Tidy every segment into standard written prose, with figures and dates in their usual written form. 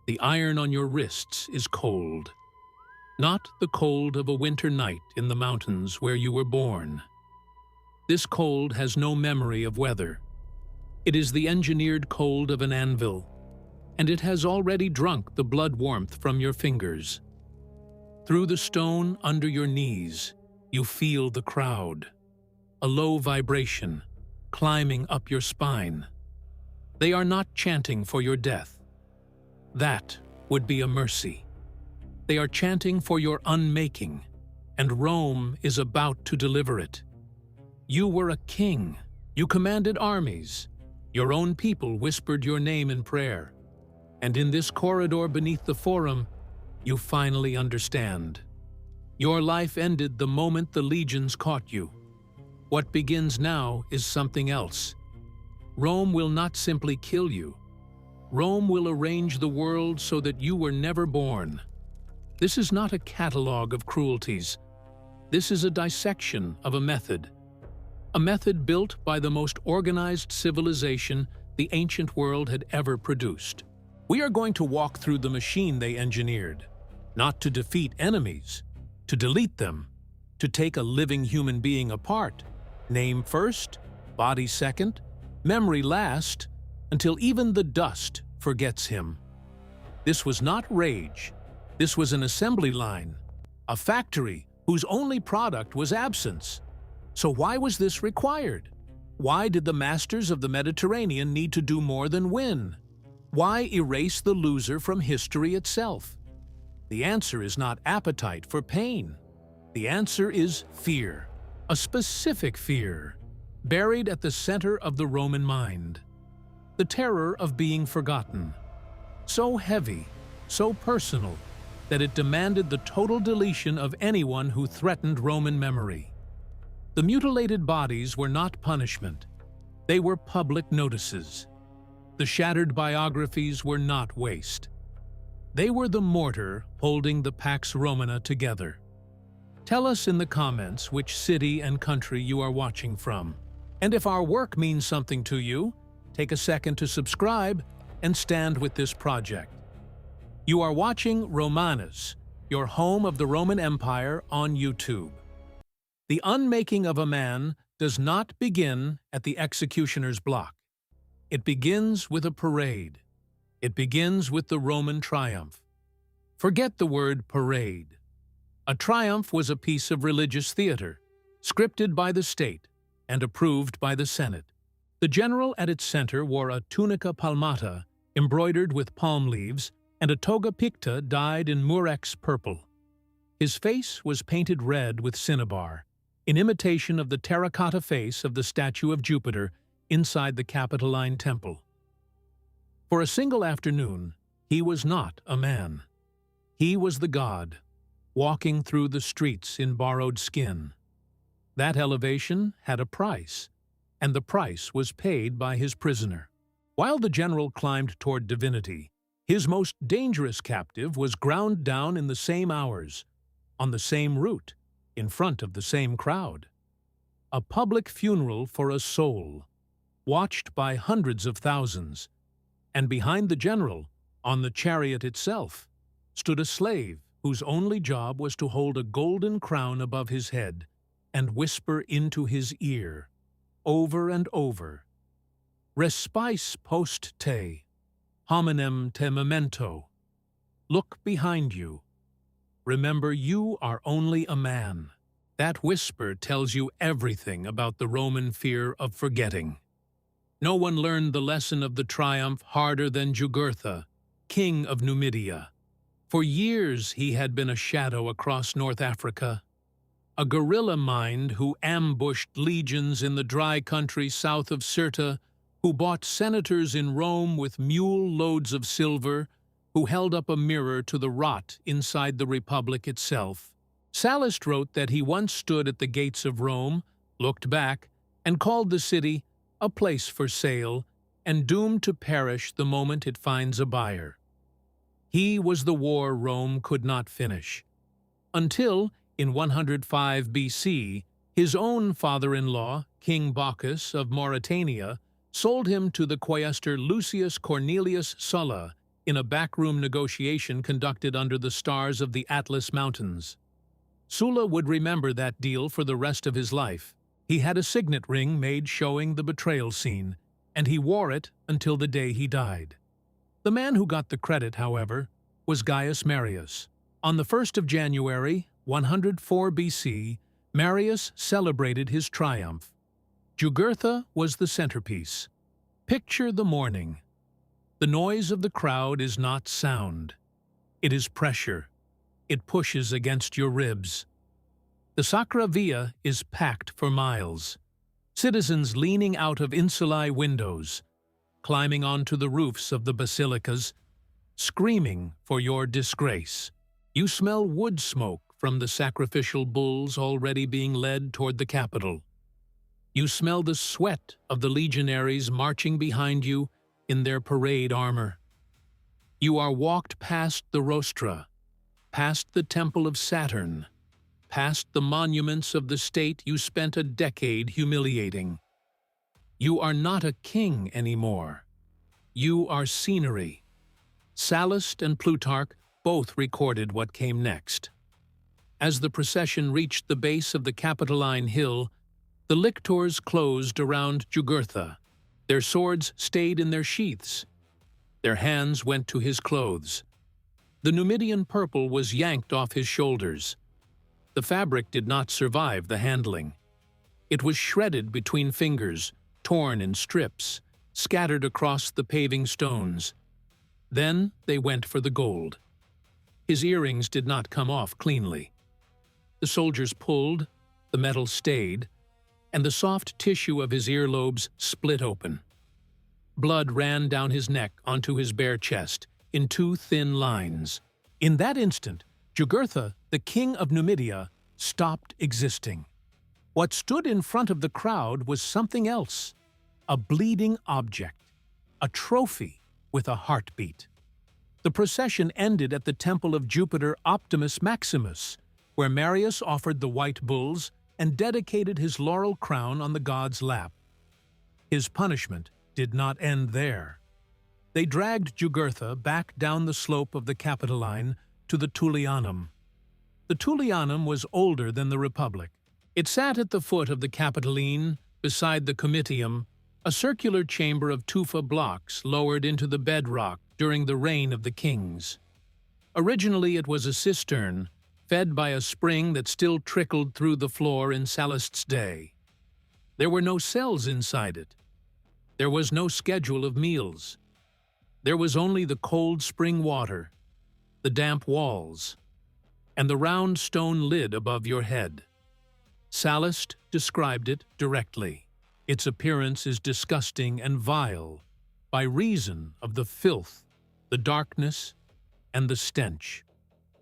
The iron on your wrists is cold. Not the cold of a winter night in the mountains where you were born. This cold has no memory of weather. It is the engineered cold of an anvil, and it has already drunk the blood warmth from your fingers. Through the stone under your knees, you feel the crowd, a low vibration climbing up your spine. They are not chanting for your death. That would be a mercy. They are chanting for your unmaking, and Rome is about to deliver it. You were a king. You commanded armies. Your own people whispered your name in prayer. And in this corridor beneath the Forum, you finally understand. Your life ended the moment the legions caught you. What begins now is something else. Rome will not simply kill you. Rome will arrange the world so that you were never born. This is not a catalogue of cruelties. This is a dissection of a method built by the most organized civilization the ancient world had ever produced. We are going to walk through the machine they engineered, not to defeat enemies, to delete them, to take a living human being apart, name first, body second, memory last, until even the dust forgets him. This was not rage. This was an assembly line, a factory whose only product was absence. So why was this required? Why did the masters of the Mediterranean need to do more than win? Why erase the loser from history itself? The answer is not appetite for pain. The answer is fear, a specific fear, buried at the center of the Roman mind. The terror of being forgotten, so heavy, so personal, that it demanded the total deletion of anyone who threatened Roman memory. The mutilated bodies were not punishment. They were public notices. The shattered biographies were not waste. They were the mortar holding the Pax Romana together. Tell us in the comments which city and country you are watching from. And if our work means something to you, take a second to subscribe and stand with this project. You are watching Romanus, your home of the Roman Empire, on YouTube. The unmaking of a man does not begin at the executioner's block. It begins with a parade. It begins with the Roman triumph. Forget the word parade. A triumph was a piece of religious theater, scripted by the state and approved by the Senate. The general at its center wore a tunica palmata embroidered with palm leaves and a toga picta dyed in murex purple. His face was painted red with cinnabar, in imitation of the terracotta face of the statue of Jupiter inside the Capitoline Temple. For a single afternoon, he was not a man. He was the god, walking through the streets in borrowed skin. That elevation had a price, and the price was paid by his prisoner. While the general climbed toward divinity, his most dangerous captive was ground down in the same hours, on the same route, in front of the same crowd. A public funeral for a soul, watched by hundreds of thousands, and behind the general, on the chariot itself, stood a slave whose only job was to hold a golden crown above his head and whisper into his ear, over and over, "Respice post te, hominem te memento." Look behind you. Remember, you are only a man. That whisper tells you everything about the Roman fear of forgetting. No one learned the lesson of the triumph harder than Jugurtha, king of Numidia. For years he had been a shadow across North Africa, a guerrilla mind who ambushed legions in the dry country south of Cirta, who bought senators in Rome with mule loads of silver, who held up a mirror to the rot inside the Republic itself. Sallust wrote that he once stood at the gates of Rome, looked back, and called the city a place for sale and doomed to perish the moment it finds a buyer. He was the war Rome could not finish, until, in 105 BC, his own father-in-law, King Bocchus of Mauritania, sold him to the quaestor Lucius Cornelius Sulla in a backroom negotiation conducted under the stars of the Atlas Mountains. Sulla would remember that deal for the rest of his life. He had a signet ring made showing the betrayal scene, and he wore it until the day he died. The man who got the credit, however, was Gaius Marius. On the 1st of January, 104 BC, Marius celebrated his triumph. Jugurtha was the centerpiece. Picture the morning. The noise of the crowd is not sound. It is pressure. It pushes against your ribs. The Sacra Via is packed for miles. Citizens leaning out of insulae windows, climbing onto the roofs of the basilicas, screaming for your disgrace. You smell wood smoke from the sacrificial bulls already being led toward the Capitol. You smell the sweat of the legionaries marching behind you in their parade armor. You are walked past the rostra, past the temple of Saturn, past the monuments of the state you spent a decade humiliating. You are not a king anymore. You are scenery. Sallust and Plutarch both recorded what came next. As the procession reached the base of the Capitoline Hill, the lictors closed around Jugurtha. Their swords stayed in their sheaths. Their hands went to his clothes. The Numidian purple was yanked off his shoulders. The fabric did not survive the handling. It was shredded between fingers, torn in strips, scattered across the paving stones. Then they went for the gold. His earrings did not come off cleanly. The soldiers pulled, the metal stayed, and the soft tissue of his earlobes split open. Blood ran down his neck onto his bare chest in two thin lines. In that instant, Jugurtha, the king of Numidia, stopped existing. What stood in front of the crowd was something else, a bleeding object, a trophy with a heartbeat. The procession ended at the temple of Jupiter Optimus Maximus, where Marius offered the white bulls and dedicated his laurel crown on the god's lap. His punishment did not end there. They dragged Jugurtha back down the slope of the Capitoline to the Tullianum. The Tullianum was older than the Republic. It sat at the foot of the Capitoline, beside the Comitium, a circular chamber of tufa blocks lowered into the bedrock during the reign of the kings. Originally it was a cistern, fed by a spring that still trickled through the floor in Sallust's day. There were no cells inside it. There was no schedule of meals. There was only the cold spring water, the damp walls, and the round stone lid above your head. Sallust described it directly. Its appearance is disgusting and vile by reason of the filth, the darkness, and the stench.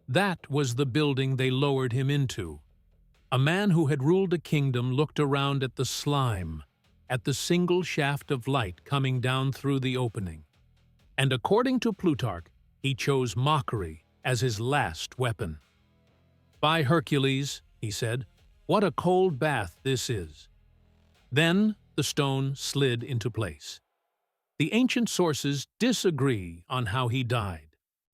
That was the building they lowered him into. A man who had ruled a kingdom looked around at the slime, at the single shaft of light coming down through the opening. And according to Plutarch, he chose mockery as his last weapon. "By Hercules," he said, "what a cold bath this is." Then the stone slid into place. The ancient sources disagree on how he died.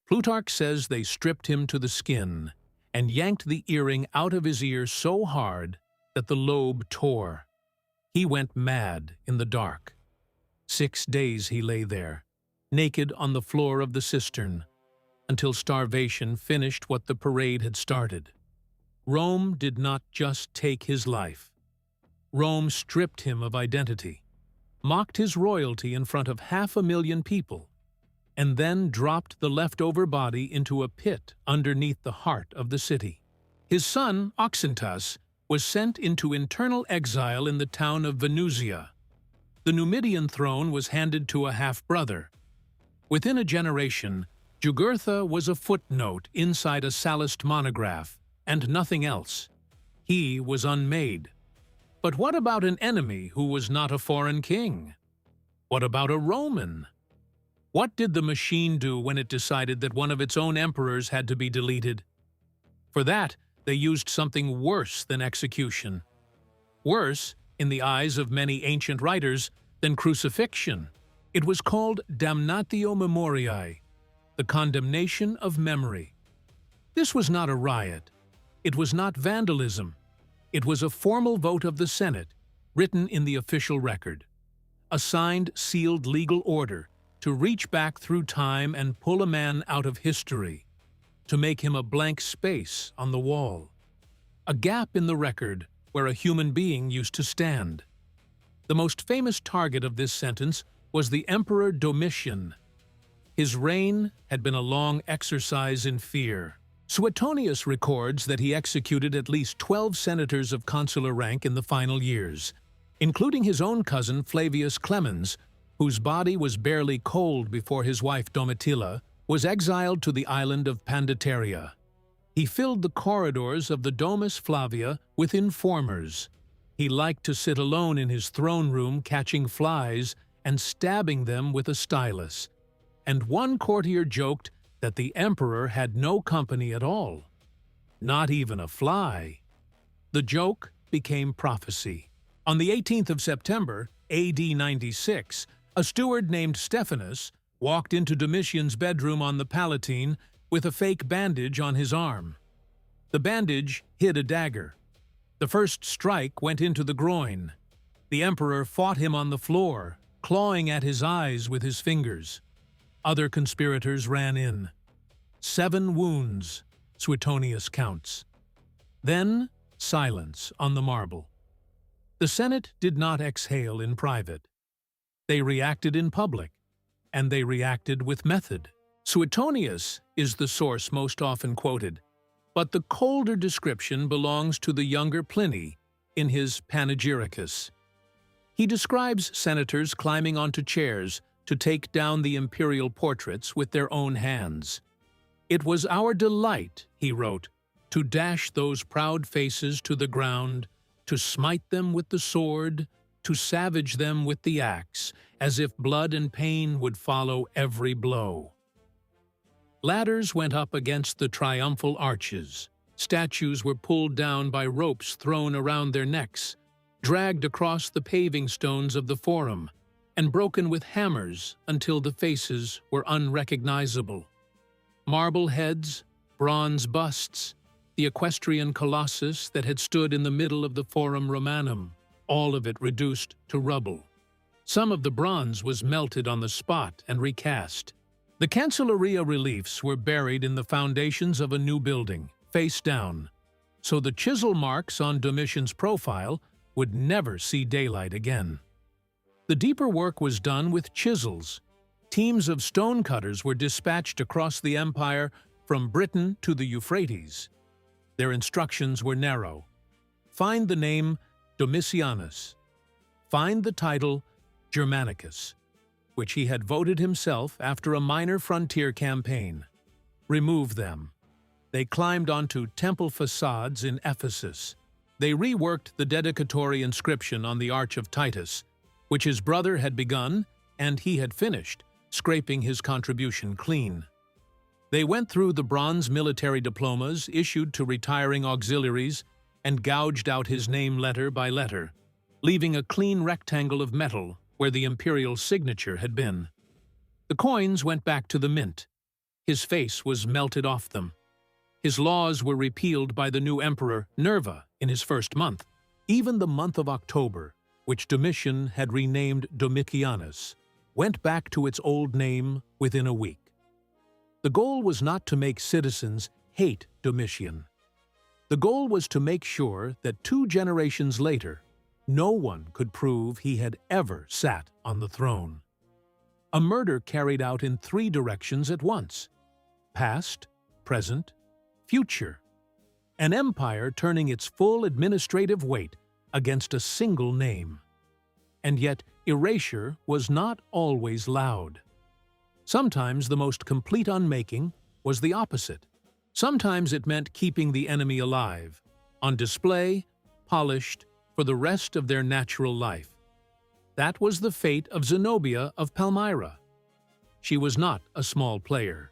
Plutarch says they stripped him to the skin and yanked the earring out of his ear so hard that the lobe tore. He went mad in the dark. 6 days he lay there, naked on the floor of the cistern, until starvation finished what the parade had started. Rome did not just take his life. Rome stripped him of identity, mocked his royalty in front of 500,000 people, and then dropped the leftover body into a pit underneath the heart of the city. His son, Oxyntas, was sent into internal exile in the town of Venusia. The Numidian throne was handed to a half-brother. Within a generation, Jugurtha was a footnote inside a Sallust monograph, and nothing else. He was unmade. But what about an enemy who was not a foreign king? What about a Roman? What did the machine do when it decided that one of its own emperors had to be deleted? For that, they used something worse than execution. Worse, in the eyes of many ancient writers, than crucifixion. It was called Damnatio Memoriae. the condemnation of memory. This was not a riot. It was not vandalism. It was a formal vote of the Senate, written in the official record. A signed, sealed legal order to reach back through time and pull a man out of history, to make him a blank space on the wall, a gap in the record where a human being used to stand. The most famous target of this sentence was the Emperor Domitian. His reign had been a long exercise in fear. Suetonius records that he executed at least 12 senators of consular rank in the final years, including his own cousin Flavius Clemens, whose body was barely cold before his wife Domitilla was exiled to the island of Pandateria. He filled the corridors of the Domus Flavia with informers. He liked to sit alone in his throne room catching flies and stabbing them with a stylus. And one courtier joked that the emperor had no company at all, not even a fly. The joke became prophecy. On the 18th of September, AD 96, a steward named Stephanus walked into Domitian's bedroom on the Palatine with a fake bandage on his arm. The bandage hid a dagger. The first strike went into the groin. The emperor fought him on the floor, clawing at his eyes with his fingers. Other conspirators ran in. 7 wounds, Suetonius counts. Then silence on the marble. The Senate did not exhale in private. They reacted in public, and they reacted with method. Suetonius is the source most often quoted, but the colder description belongs to the younger Pliny in his Panegyricus. He describes senators climbing onto chairs to take down the imperial portraits with their own hands. "It was our delight," he wrote, "to dash those proud faces to the ground, to smite them with the sword, to savage them with the axe, as if blood and pain would follow every blow." Ladders went up against the triumphal arches. Statues were pulled down by ropes thrown around their necks, dragged across the paving stones of the Forum, and broken with hammers until the faces were unrecognizable. Marble heads, bronze busts, the equestrian colossus that had stood in the middle of the Forum Romanum, all of it reduced to rubble. Some of the bronze was melted on the spot and recast. The Cancelleria reliefs were buried in the foundations of a new building, face down, so the chisel marks on Domitian's profile would never see daylight again. The deeper work was done with chisels. Teams of stonecutters were dispatched across the empire from Britain to the Euphrates. Their instructions were narrow. Find the name Domitianus. Find the title Germanicus, which he had voted himself after a minor frontier campaign. Remove them. They climbed onto temple facades in Ephesus. They reworked the dedicatory inscription on the Arch of Titus, which his brother had begun and he had finished, scraping his contribution clean. They went through the bronze military diplomas issued to retiring auxiliaries and gouged out his name letter by letter, leaving a clean rectangle of metal where the imperial signature had been. The coins went back to the mint. His face was melted off them. His laws were repealed by the new emperor, Nerva, in his first month. Even the month of October, which Domitian had renamed Domitianus, went back to its old name within a week. The goal was not to make citizens hate Domitian. The goal was to make sure that 2 generations later, no one could prove he had ever sat on the throne. A murder carried out in 3 directions at once: past, present, future. An empire turning its full administrative weight against a single name. And yet, erasure was not always loud. Sometimes the most complete unmaking was the opposite. Sometimes it meant keeping the enemy alive, on display, polished, for the rest of their natural life. That was the fate of Zenobia of Palmyra. She was not a small player.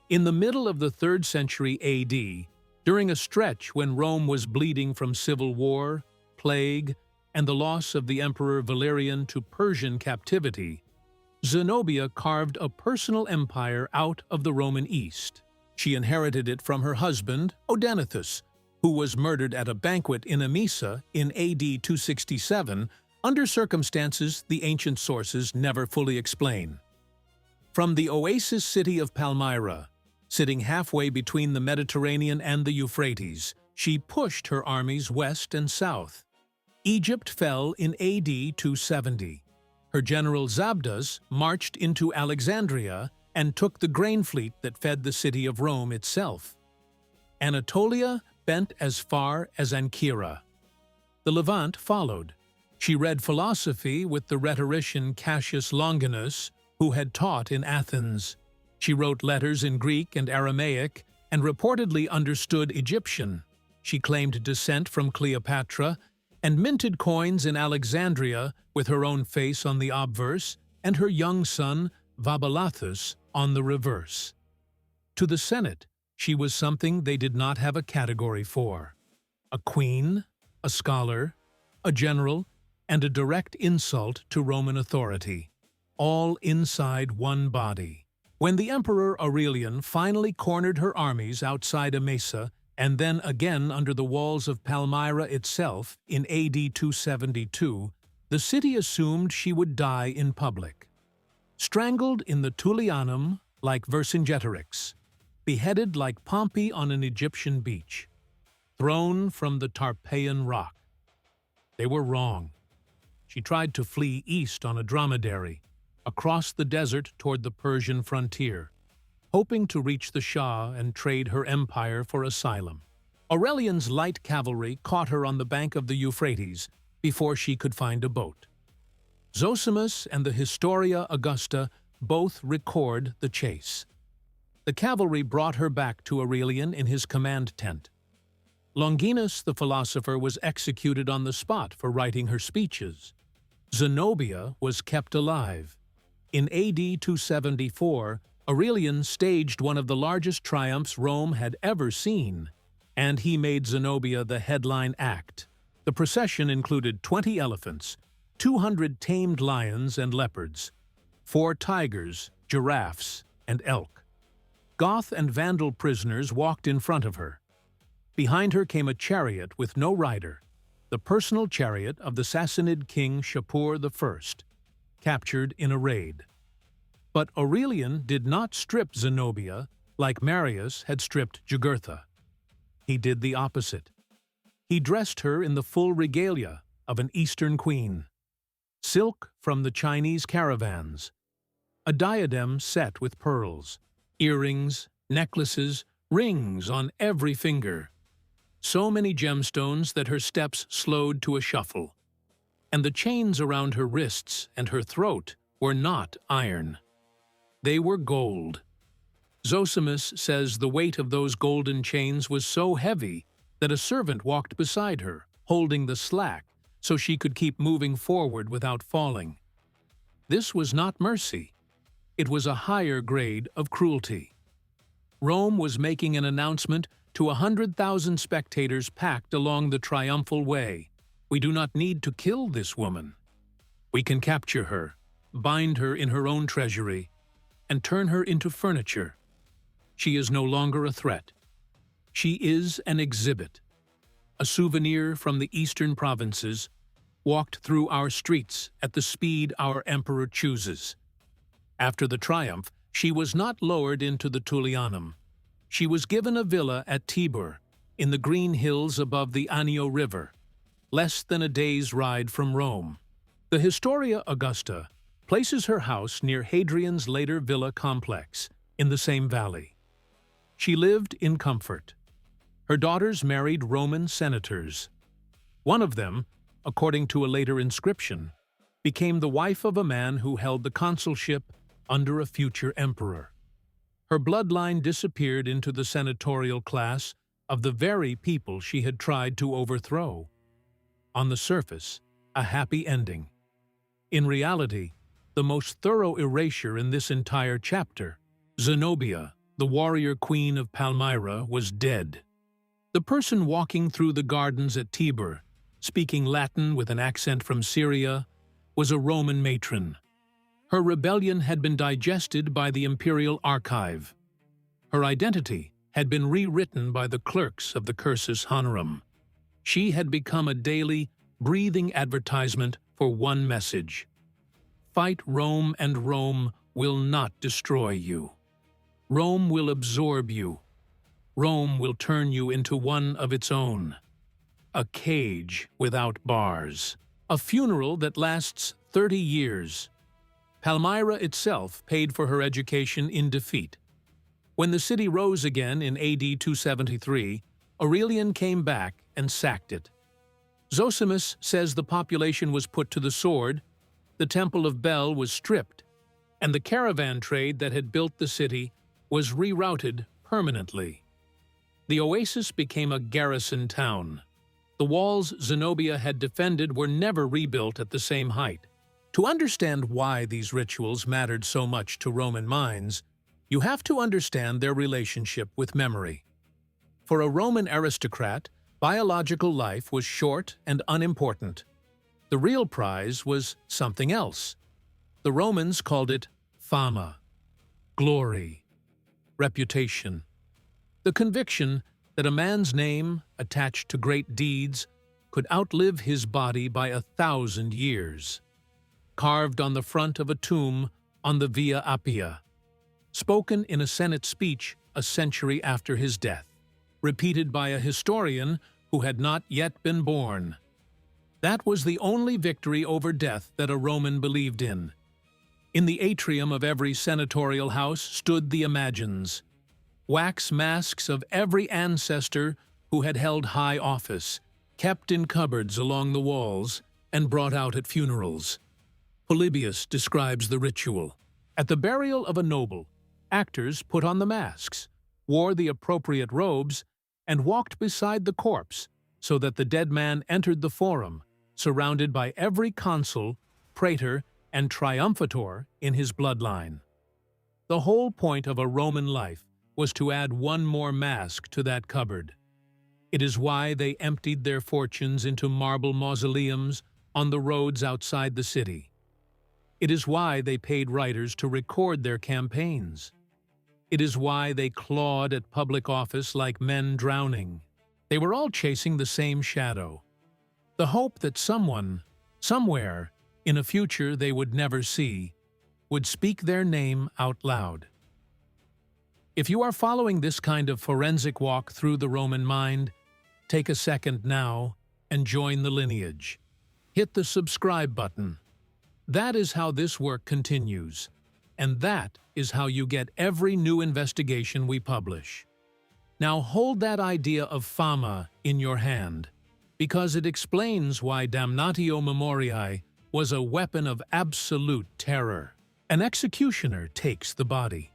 In the middle of the 3rd century AD, during a stretch when Rome was bleeding from civil war, plague, and the loss of the Emperor Valerian to Persian captivity, Zenobia carved a personal empire out of the Roman East. She inherited it from her husband, Odenathus, who was murdered at a banquet in Emesa in AD 267 under circumstances the ancient sources never fully explain. From the oasis city of Palmyra, sitting halfway between the Mediterranean and the Euphrates, she pushed her armies west and south. Egypt fell in AD 270. Her general Zabdas marched into Alexandria and took the grain fleet that fed the city of Rome itself. Anatolia bent as far as Ancyra. The Levant followed. She read philosophy with the rhetorician Cassius Longinus, who had taught in Athens. She wrote letters in Greek and Aramaic and reportedly understood Egyptian. She claimed descent from Cleopatra and minted coins in Alexandria with her own face on the obverse and her young son, Vabalathus, on the reverse. To the Senate, she was something they did not have a category for: a queen, a scholar, a general, and a direct insult to Roman authority, all inside one body. When the Emperor Aurelian finally cornered her armies outside Emesa and then again under the walls of Palmyra itself in AD 272, the city assumed she would die in public. Strangled in the Tullianum like Vercingetorix, beheaded like Pompey on an Egyptian beach, thrown from the Tarpeian rock. They were wrong. She tried to flee east on a dromedary, across the desert toward the Persian frontier, hoping to reach the Shah and trade her empire for asylum. Aurelian's light cavalry caught her on the bank of the Euphrates before she could find a boat. Zosimus and the Historia Augusta both record the chase. The cavalry brought her back to Aurelian in his command tent. Longinus the philosopher was executed on the spot for writing her speeches. Zenobia was kept alive. In AD 274, Aurelian staged one of the largest triumphs Rome had ever seen, and he made Zenobia the headline act. The procession included 20 elephants, 200 tamed lions and leopards, 4 tigers, giraffes, and elk. Goth and Vandal prisoners walked in front of her. Behind her came a chariot with no rider, the personal chariot of the Sassanid king Shapur I, captured in a raid. But Aurelian did not strip Zenobia like Marius had stripped Jugurtha. He did the opposite. He dressed her in the full regalia of an Eastern queen: silk from the Chinese caravans, a diadem set with pearls, earrings, necklaces, rings on every finger, so many gemstones that her steps slowed to a shuffle, and the chains around her wrists and her throat were not iron. They were gold. Zosimus says the weight of those golden chains was so heavy that a servant walked beside her, holding the slack so she could keep moving forward without falling. This was not mercy. It was a higher grade of cruelty. Rome was making an announcement to 100,000 spectators packed along the triumphal way. We do not need to kill this woman. We can capture her, bind her in her own treasury, and turn her into furniture. She is no longer a threat. She is an exhibit, a souvenir from the eastern provinces, walked through our streets at the speed our emperor chooses. After the triumph, she was not lowered into the Tullianum. She was given a villa at Tibur, in the green hills above the Anio River, less than a day's ride from Rome. The Historia Augusta places her house near Hadrian's later villa complex, in the same valley. She lived in comfort. Her daughters married Roman senators. One of them, according to a later inscription, became the wife of a man who held the consulship under a future emperor. Her bloodline disappeared into the senatorial class of the very people she had tried to overthrow. On the surface, a happy ending. In reality, the most thorough erasure in this entire chapter. Zenobia, the warrior queen of Palmyra, was dead. The person walking through the gardens at Tibur, speaking Latin with an accent from Syria, was a Roman matron. Her rebellion had been digested by the imperial archive. Her identity had been rewritten by the clerks of the cursus honorum. She had become a daily, breathing advertisement for one message: fight Rome, and Rome will not destroy you. Rome will absorb you. Rome will turn you into one of its own. A cage without bars. A funeral that lasts 30 years. Palmyra itself paid for her education in defeat. When the city rose again in AD 273, Aurelian came back and sacked it. Zosimus says the population was put to the sword, the Temple of Bel was stripped, and the caravan trade that had built the city was rerouted permanently. The oasis became a garrison town. The walls Zenobia had defended were never rebuilt at the same height. To understand why these rituals mattered so much to Roman minds, you have to understand their relationship with memory. For a Roman aristocrat, biological life was short and unimportant. The real prize was something else. The Romans called it fama, glory, reputation. The conviction that a man's name, attached to great deeds, could outlive his body by 1,000 years. Carved on the front of a tomb on the Via Appia, spoken in a Senate speech a century after his death, repeated by a historian who had not yet been born. That was the only victory over death that a Roman believed in. In the atrium of every senatorial house stood the imagines, wax masks of every ancestor who had held high office, kept in cupboards along the walls and brought out at funerals. Polybius describes the ritual. At the burial of a noble, actors put on the masks, wore the appropriate robes, and walked beside the corpse so that the dead man entered the forum, surrounded by every consul, praetor, and triumphator in his bloodline. The whole point of a Roman life was to add one more mask to that cupboard. It is why they emptied their fortunes into marble mausoleums on the roads outside the city. It is why they paid writers to record their campaigns. It is why they clawed at public office like men drowning. They were all chasing the same shadow, the hope that someone, somewhere, in a future they would never see, would speak their name out loud. If you are following this kind of forensic walk through the Roman mind, take a second now and join the lineage. Hit the subscribe button. That is how this work continues, and that is how you get every new investigation we publish. Now hold that idea of fama in your hand, because it explains why Damnatio Memoriae was a weapon of absolute terror. An executioner takes the body.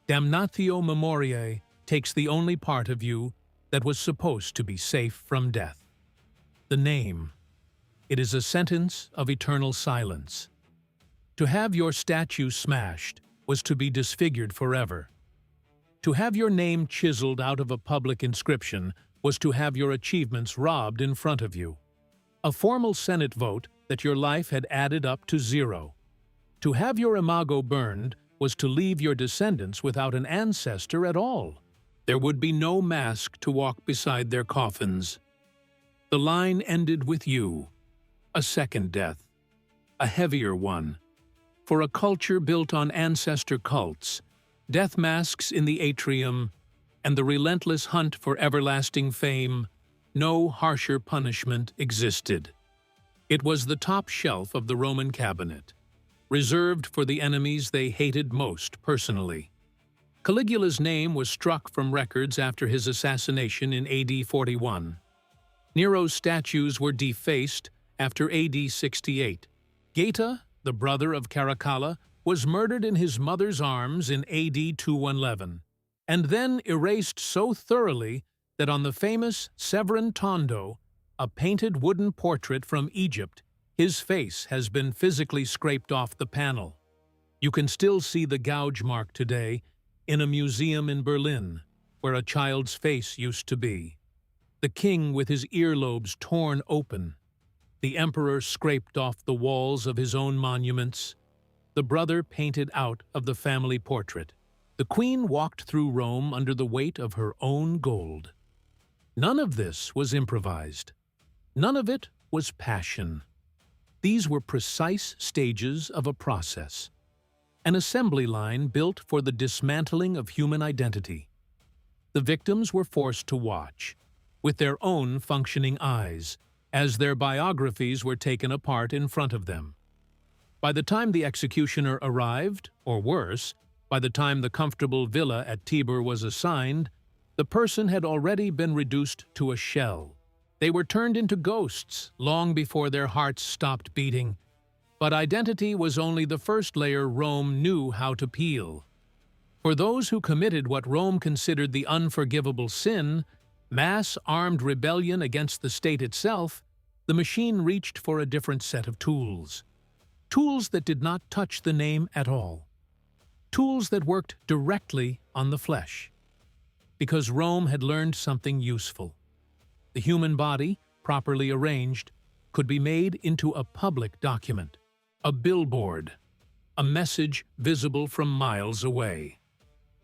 Damnatio Memoriae takes the only part of you that was supposed to be safe from death. The name. It is a sentence of eternal silence. To have your statue smashed was to be disfigured forever. To have your name chiseled out of a public inscription was to have your achievements robbed in front of you. A formal Senate vote that your life had added up to 0. To have your imago burned was to leave your descendants without an ancestor at all. There would be no mask to walk beside their coffins. The line ended with you, a second death, a heavier one. For a culture built on ancestor cults, death masks in the atrium, and the relentless hunt for everlasting fame, no harsher punishment existed. It was the top shelf of the Roman cabinet, reserved for the enemies they hated most personally. Caligula's name was struck from records after his assassination in AD 41. Nero's statues were defaced after AD 68. Geta, the brother of Caracalla, was murdered in his mother's arms in AD 211, and then erased so thoroughly that on the famous Severan Tondo, a painted wooden portrait from Egypt, his face has been physically scraped off the panel. You can still see the gouge mark today in a museum in Berlin, where a child's face used to be. The king with his earlobes torn open. The emperor scraped off the walls of his own monuments. the brother painted out of the family portrait. The queen walked through Rome under the weight of her own gold. None of this was improvised. None of it was passion. These were precise stages of a process, an assembly line built for the dismantling of human identity. The victims were forced to watch, with their own functioning eyes, as their biographies were taken apart in front of them. By the time the executioner arrived, or worse, by the time the comfortable villa at Tibur was assigned, the person had already been reduced to a shell. They were turned into ghosts long before their hearts stopped beating. But identity was only the first layer Rome knew how to peel. For those who committed what Rome considered the unforgivable sin, mass armed rebellion against the state itself, the machine reached for a different set of tools. Tools that did not touch the name at all. Tools that worked directly on the flesh. Because Rome had learned something useful. The human body, properly arranged, could be made into a public document, a billboard, a message visible from miles away.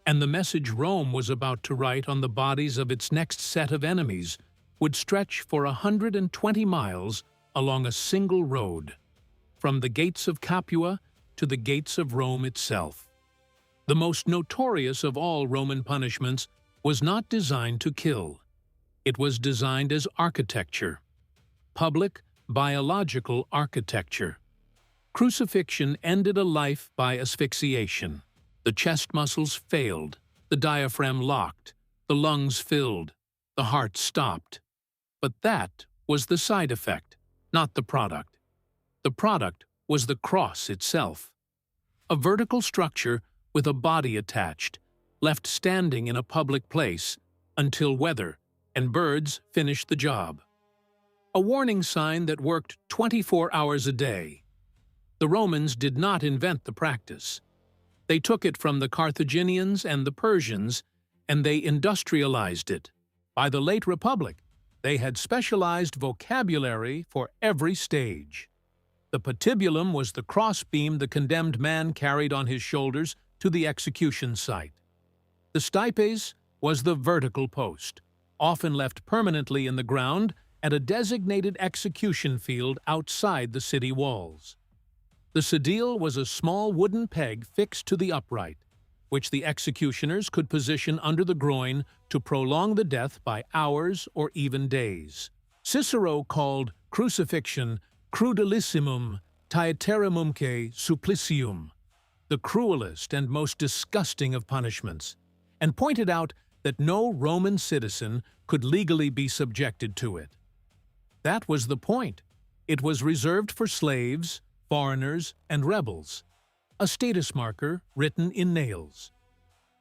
And the message Rome was about to write on the bodies of its next set of enemies would stretch for 120 miles along a single road, from the gates of Capua to the gates of Rome itself. The most notorious of all Roman punishments was not designed to kill. It was designed as architecture, public, biological architecture. Crucifixion ended a life by asphyxiation. The chest muscles failed, the diaphragm locked, the lungs filled, the heart stopped. But that was the side effect, not the product. The product was the cross itself. A vertical structure with a body attached, left standing in a public place until weather and birds finished the job. A warning sign that worked 24 hours a day. The Romans did not invent the practice. They took it from the Carthaginians and the Persians, and they industrialized it. By the late Republic, they had specialized vocabulary for every stage. The patibulum was the crossbeam the condemned man carried on his shoulders to the execution site. The stipes was the vertical post, often left permanently in the ground at a designated execution field outside the city walls. The sedile was a small wooden peg fixed to the upright, which the executioners could position under the groin to prolong the death by hours or even days. Cicero called crucifixion crudelissimum taeterimumque supplicium, the cruelest and most disgusting of punishments, and pointed out that no Roman citizen could legally be subjected to it. That was the point. It was reserved for slaves, foreigners, and rebels, a status marker written in nails.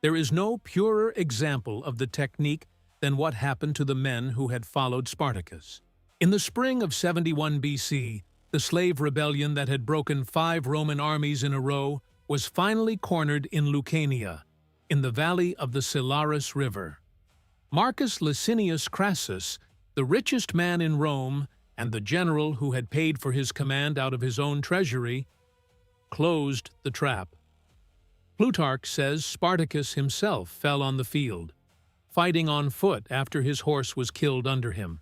There is no purer example of the technique than what happened to the men who had followed Spartacus. In the spring of 71 BC, the slave rebellion that had broken 5 Roman armies in a row was finally cornered in Lucania, in the valley of the Silarus River. Marcus Licinius Crassus, the richest man in Rome and the general who had paid for his command out of his own treasury, closed the trap. Plutarch says Spartacus himself fell on the field, fighting on foot after his horse was killed under him.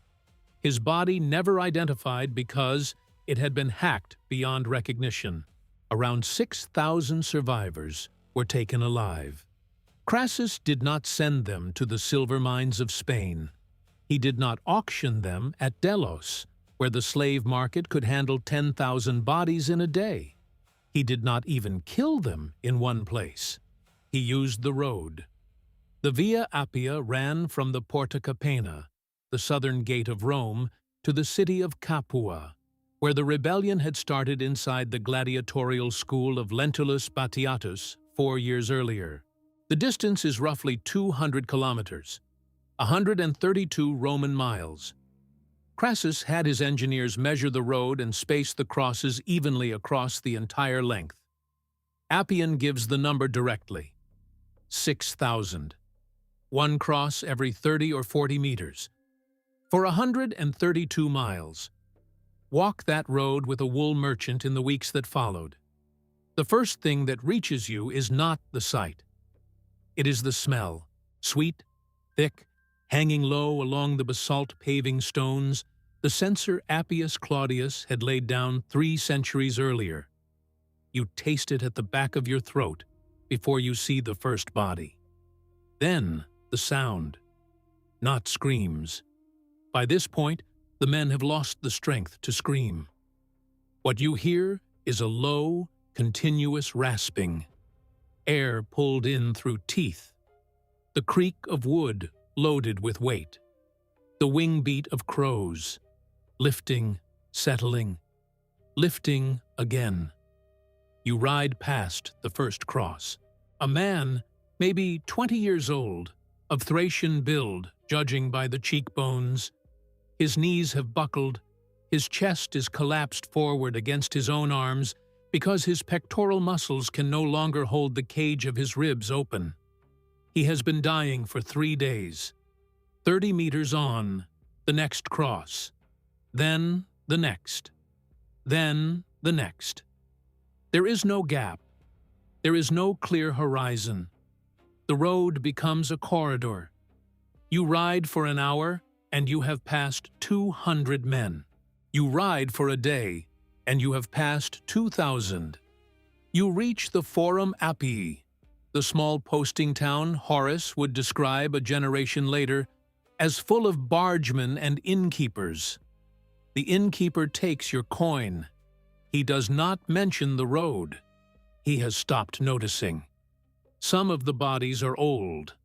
His body never identified because it had been hacked beyond recognition. Around 6,000 survivors were taken alive. Crassus did not send them to the silver mines of Spain. He did not auction them at Delos, where the slave market could handle 10,000 bodies in a day. He did not even kill them in one place. He used the road. The Via Appia ran from the Porta Capena, the southern gate of Rome, to the city of Capua, where the rebellion had started inside the gladiatorial school of Lentulus Batiatus 4 years earlier. The distance is roughly 200 kilometers, 132 Roman miles. Crassus had his engineers measure the road and space the crosses evenly across the entire length. Appian gives the number directly: 6,000. One cross every 30 or 40 meters. For 132 miles. Walk that road with a wool merchant in the weeks that followed. The first thing that reaches you is not the sight. It is the smell, sweet, thick, hanging low along the basalt paving stones the censor Appius Claudius had laid down 3 centuries earlier. You taste it at the back of your throat before you see the first body. Then the sound, not screams. By this point, the men have lost the strength to scream. What you hear is a low, continuous rasping, air pulled in through teeth, the creak of wood loaded with weight, the wing beat of crows, lifting, settling, lifting again. You ride past the first cross. A man, maybe 20 years old, of Thracian build, judging by the cheekbones. His knees have buckled, his chest is collapsed forward against his own arms because his pectoral muscles can no longer hold the cage of his ribs open. He has been dying for 3 days. 30 meters on, the next cross. Then the next. Then the next. There is no gap. There is no clear horizon. The road becomes a corridor. You ride for an hour, and you have passed 200 men. You ride for a day, and you have passed 2,000. You reach the Forum Appii, the small posting town Horace would describe a generation later as full of bargemen and innkeepers. The innkeeper takes your coin. He does not mention the road. He has stopped noticing. Some of the bodies are old.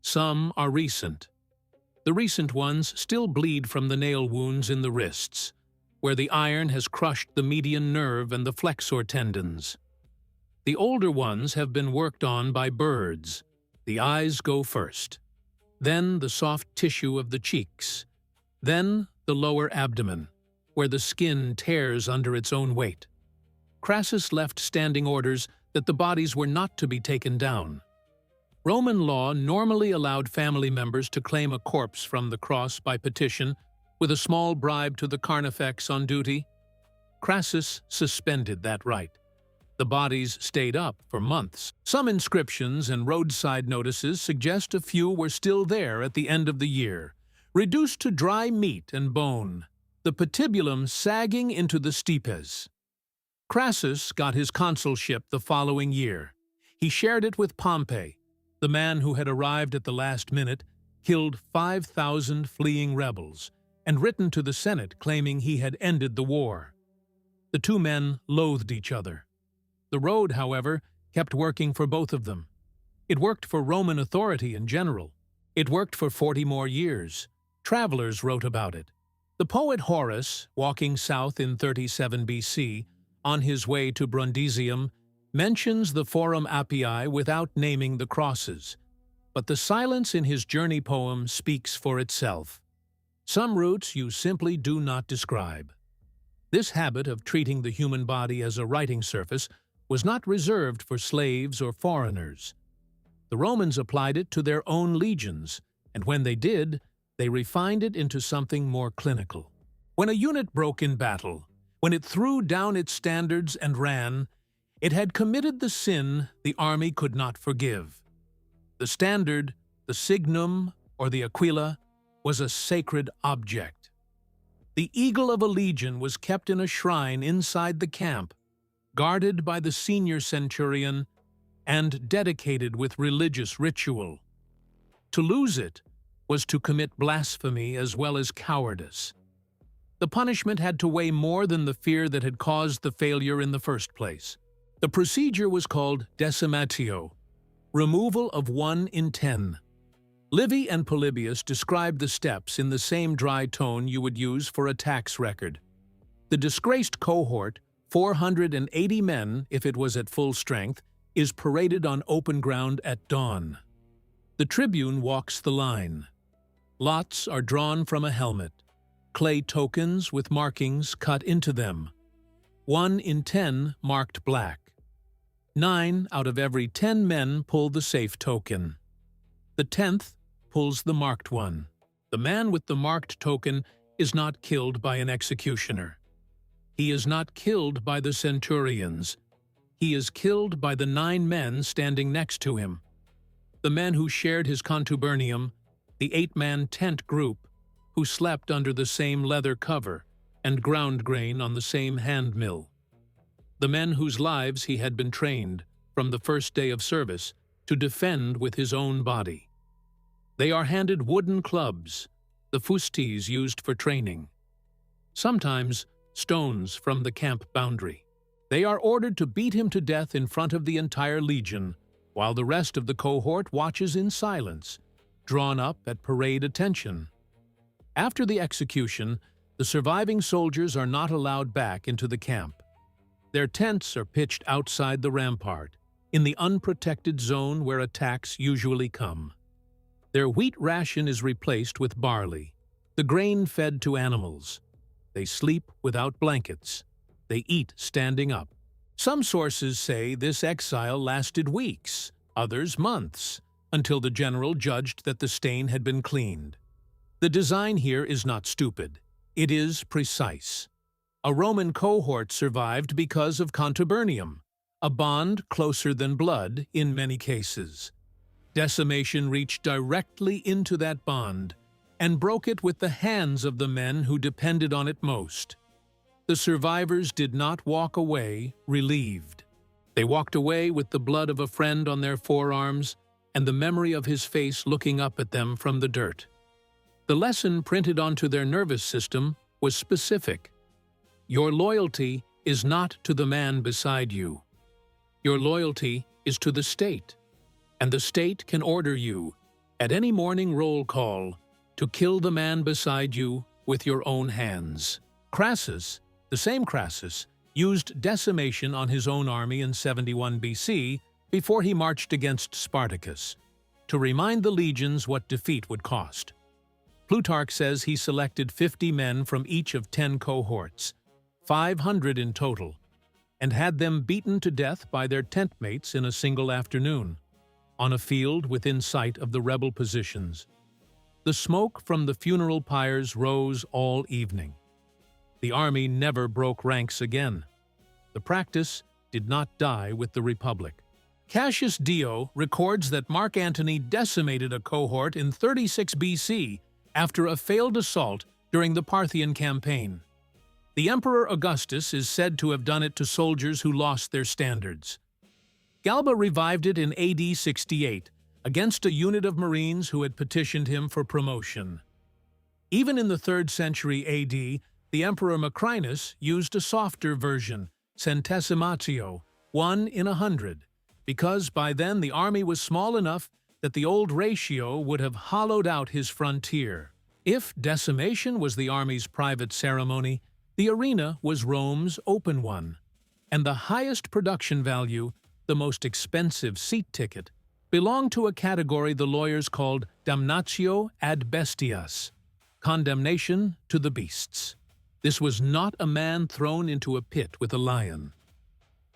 Some are recent. The recent ones still bleed from the nail wounds in the wrists, where the iron has crushed the median nerve and the flexor tendons. The older ones have been worked on by birds. The eyes go first. Then the soft tissue of the cheeks. Then the lower abdomen, where the skin tears under its own weight. Crassus left standing orders that the bodies were not to be taken down. Roman law normally allowed family members to claim a corpse from the cross by petition with a small bribe to the carnifex on duty. Crassus suspended that right. The bodies stayed up for months. Some inscriptions and roadside notices suggest a few were still there at the end of the year, reduced to dry meat and bone, the patibulum sagging into the stipes. Crassus got his consulship the following year. He shared it with Pompey, the man who had arrived at the last minute, killed 5,000 fleeing rebels, and written to the Senate claiming he had ended the war. The 2 men loathed each other. The road, however, kept working for both of them. It worked for Roman authority in general. It worked for 40 more years. Travelers wrote about it. The poet Horace, walking south in 37 BC, on his way to Brundisium, mentions the Forum Appii without naming the crosses, but the silence in his journey poem speaks for itself. Some routes you simply do not describe. This habit of treating the human body as a writing surface was not reserved for slaves or foreigners. The Romans applied it to their own legions, and when they did, they refined it into something more clinical. When a unit broke in battle, when it threw down its standards and ran, it had committed the sin the army could not forgive. The standard, the signum, or the aquila, was a sacred object. The eagle of a legion was kept in a shrine inside the camp, guarded by the senior centurion and dedicated with religious ritual. To lose it was to commit blasphemy as well as cowardice. The punishment had to weigh more than the fear that had caused the failure in the first place. The procedure was called decimatio, removal of 1 in 10. Livy and Polybius described the steps in the same dry tone you would use for a tax record. The disgraced cohort, 480 men if it was at full strength, is paraded on open ground at dawn. The tribune walks the line. Lots are drawn from a helmet, clay tokens with markings cut into them. 1 in 10 marked black. 9 out of every 10 men pull the safe token. The 10th pulls the marked one. The man with the marked token is not killed by an executioner. He is not killed by the centurions. he is killed by the 9 men standing next to him. The men who shared his contubernium, the 8-man tent group, who slept under the same leather cover and ground grain on the same hand mill. The men whose lives he had been trained, from the first day of service, to defend with his own body. They are handed wooden clubs, the fustes used for training. Sometimes stones from the camp boundary. They are ordered to beat him to death in front of the entire legion, while the rest of the cohort watches in silence, drawn up at parade attention. After the execution, the surviving soldiers are not allowed back into the camp. Their tents are pitched outside the rampart, in the unprotected zone where attacks usually come. Their wheat ration is replaced with barley, the grain fed to animals. They sleep without blankets. They eat standing up. Some sources say this exile lasted weeks, others months, until the general judged that the stain had been cleaned. The design here is not stupid. It is precise. A Roman cohort survived because of contubernium, a bond closer than blood in many cases. Decimation reached directly into that bond and broke it with the hands of the men who depended on it most. The survivors did not walk away relieved. They walked away with the blood of a friend on their forearms and the memory of his face looking up at them from the dirt. The lesson printed onto their nervous system was specific. Your loyalty is not to the man beside you. Your loyalty is to the state, and the state can order you, at any morning roll call, to kill the man beside you with your own hands. Crassus, the same Crassus, used decimation on his own army in 71 BC before he marched against Spartacus, to remind the legions what defeat would cost. Plutarch says he selected 50 men from each of 10 cohorts, 500 in total, and had them beaten to death by their tentmates in a single afternoon, on a field within sight of the rebel positions. The smoke from the funeral pyres rose all evening. The army never broke ranks again. The practice did not die with the Republic. Cassius Dio records that Mark Antony decimated a cohort in 36 BC after a failed assault during the Parthian campaign. The Emperor Augustus is said to have done it to soldiers who lost their standards. Galba revived it in AD 68 against a unit of Marines who had petitioned him for promotion. Even in the 3rd century AD, the Emperor Macrinus used a softer version, centesimatio, 1 in 100, because by then the army was small enough that the old ratio would have hollowed out his frontier. If decimation was the army's private ceremony, the arena was Rome's open one, and the highest production value, the most expensive seat ticket, belonged to a category the lawyers called damnatio ad bestias, condemnation to the beasts. This was not a man thrown into a pit with a lion.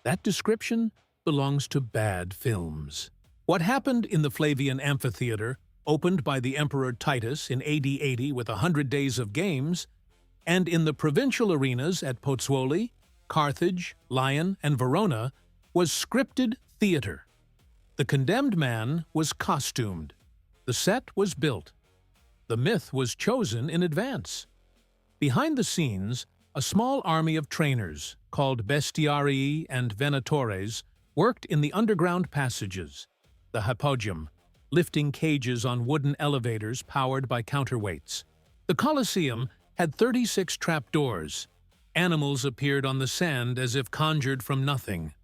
That description belongs to bad films. What happened in the Flavian amphitheater, opened by the Emperor Titus in AD 80 with 100 days of games, and in the provincial arenas at Pozzuoli, Carthage, Lyon, and Verona, was scripted theater. The condemned man was costumed. The set was built. The myth was chosen in advance. Behind the scenes, a small army of trainers, called bestiarii and venatores, worked in the underground passages, the hypogeum, lifting cages on wooden elevators powered by counterweights. The Colosseum had 36 trapdoors. Animals appeared on the sand as if conjured from nothing.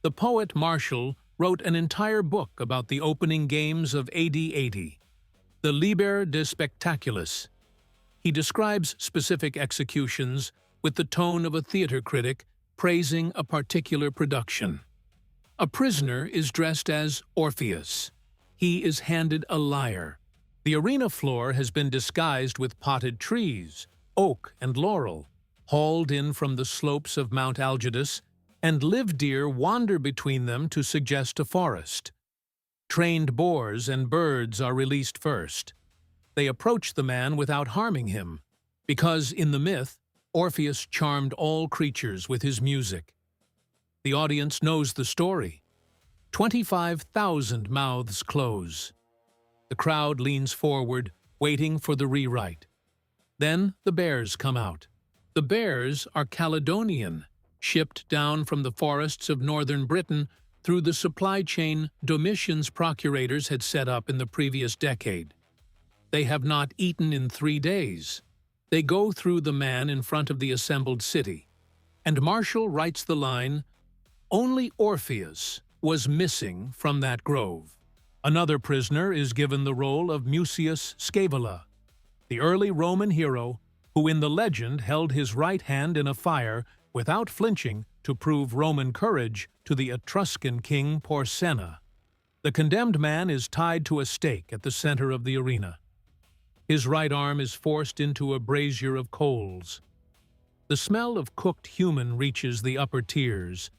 The poet Martial wrote an entire book about the opening games of AD 80, the Liber de Spectaculis. He describes specific executions with the tone of a theater critic praising a particular production. A prisoner is dressed as Orpheus. He is handed a lyre. The arena floor has been disguised with potted trees, oak and laurel, hauled in from the slopes of Mount Algidus, and live deer wander between them to suggest a forest. Trained boars and birds are released first. They approach the man without harming him, because in the myth, Orpheus charmed all creatures with his music. The audience knows the story. 25,000 mouths close. The crowd leans forward, waiting for the rewrite. Then the bears come out. The bears are Caledonian, shipped down from the forests of northern Britain through the supply chain Domitian's procurators had set up in the previous decade. They have not eaten in 3 days. They go through the man in front of the assembled city, and Martial writes the line, "Only Orpheus was missing from that grove." Another prisoner is given the role of Mucius Scaevola, the early Roman hero who in the legend held his right hand in a fire without flinching to prove Roman courage to the Etruscan king Porsenna. The condemned man is tied to a stake at the center of the arena. His right arm is forced into a brazier of coals. The smell of cooked human reaches the upper tiers,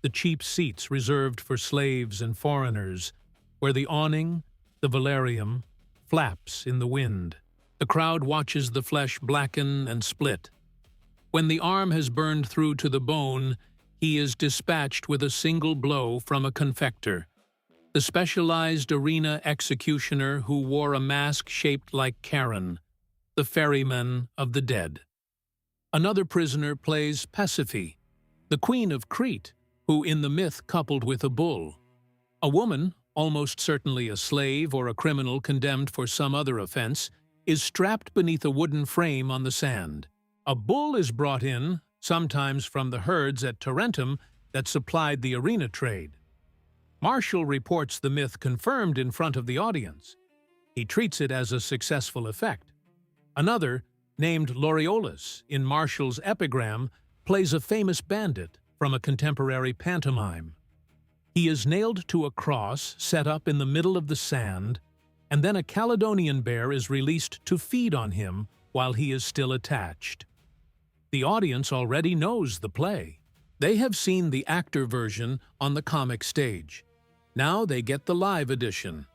the cheap seats reserved for slaves and foreigners, where the awning, the velarium, flaps in the wind. The crowd watches the flesh blacken and split. When the arm has burned through to the bone, he is dispatched with a single blow from a confector, the specialized arena executioner who wore a mask shaped like Charon, the ferryman of the dead. Another prisoner plays Pasiphae, the queen of Crete, who in the myth coupled with a bull. A woman, almost certainly a slave or a criminal condemned for some other offense, is strapped beneath a wooden frame on the sand. A bull is brought in, sometimes from the herds at Tarentum that supplied the arena trade. Martial reports the myth confirmed in front of the audience. He treats it as a successful effect. Another, named Laureolus in Martial's epigram, plays a famous bandit from a contemporary pantomime. He is nailed to a cross set up in the middle of the sand, and then a Caledonian bear is released to feed on him while he is still attached. The audience already knows the play. They have seen the actor version on the comic stage. Now they get the live edition.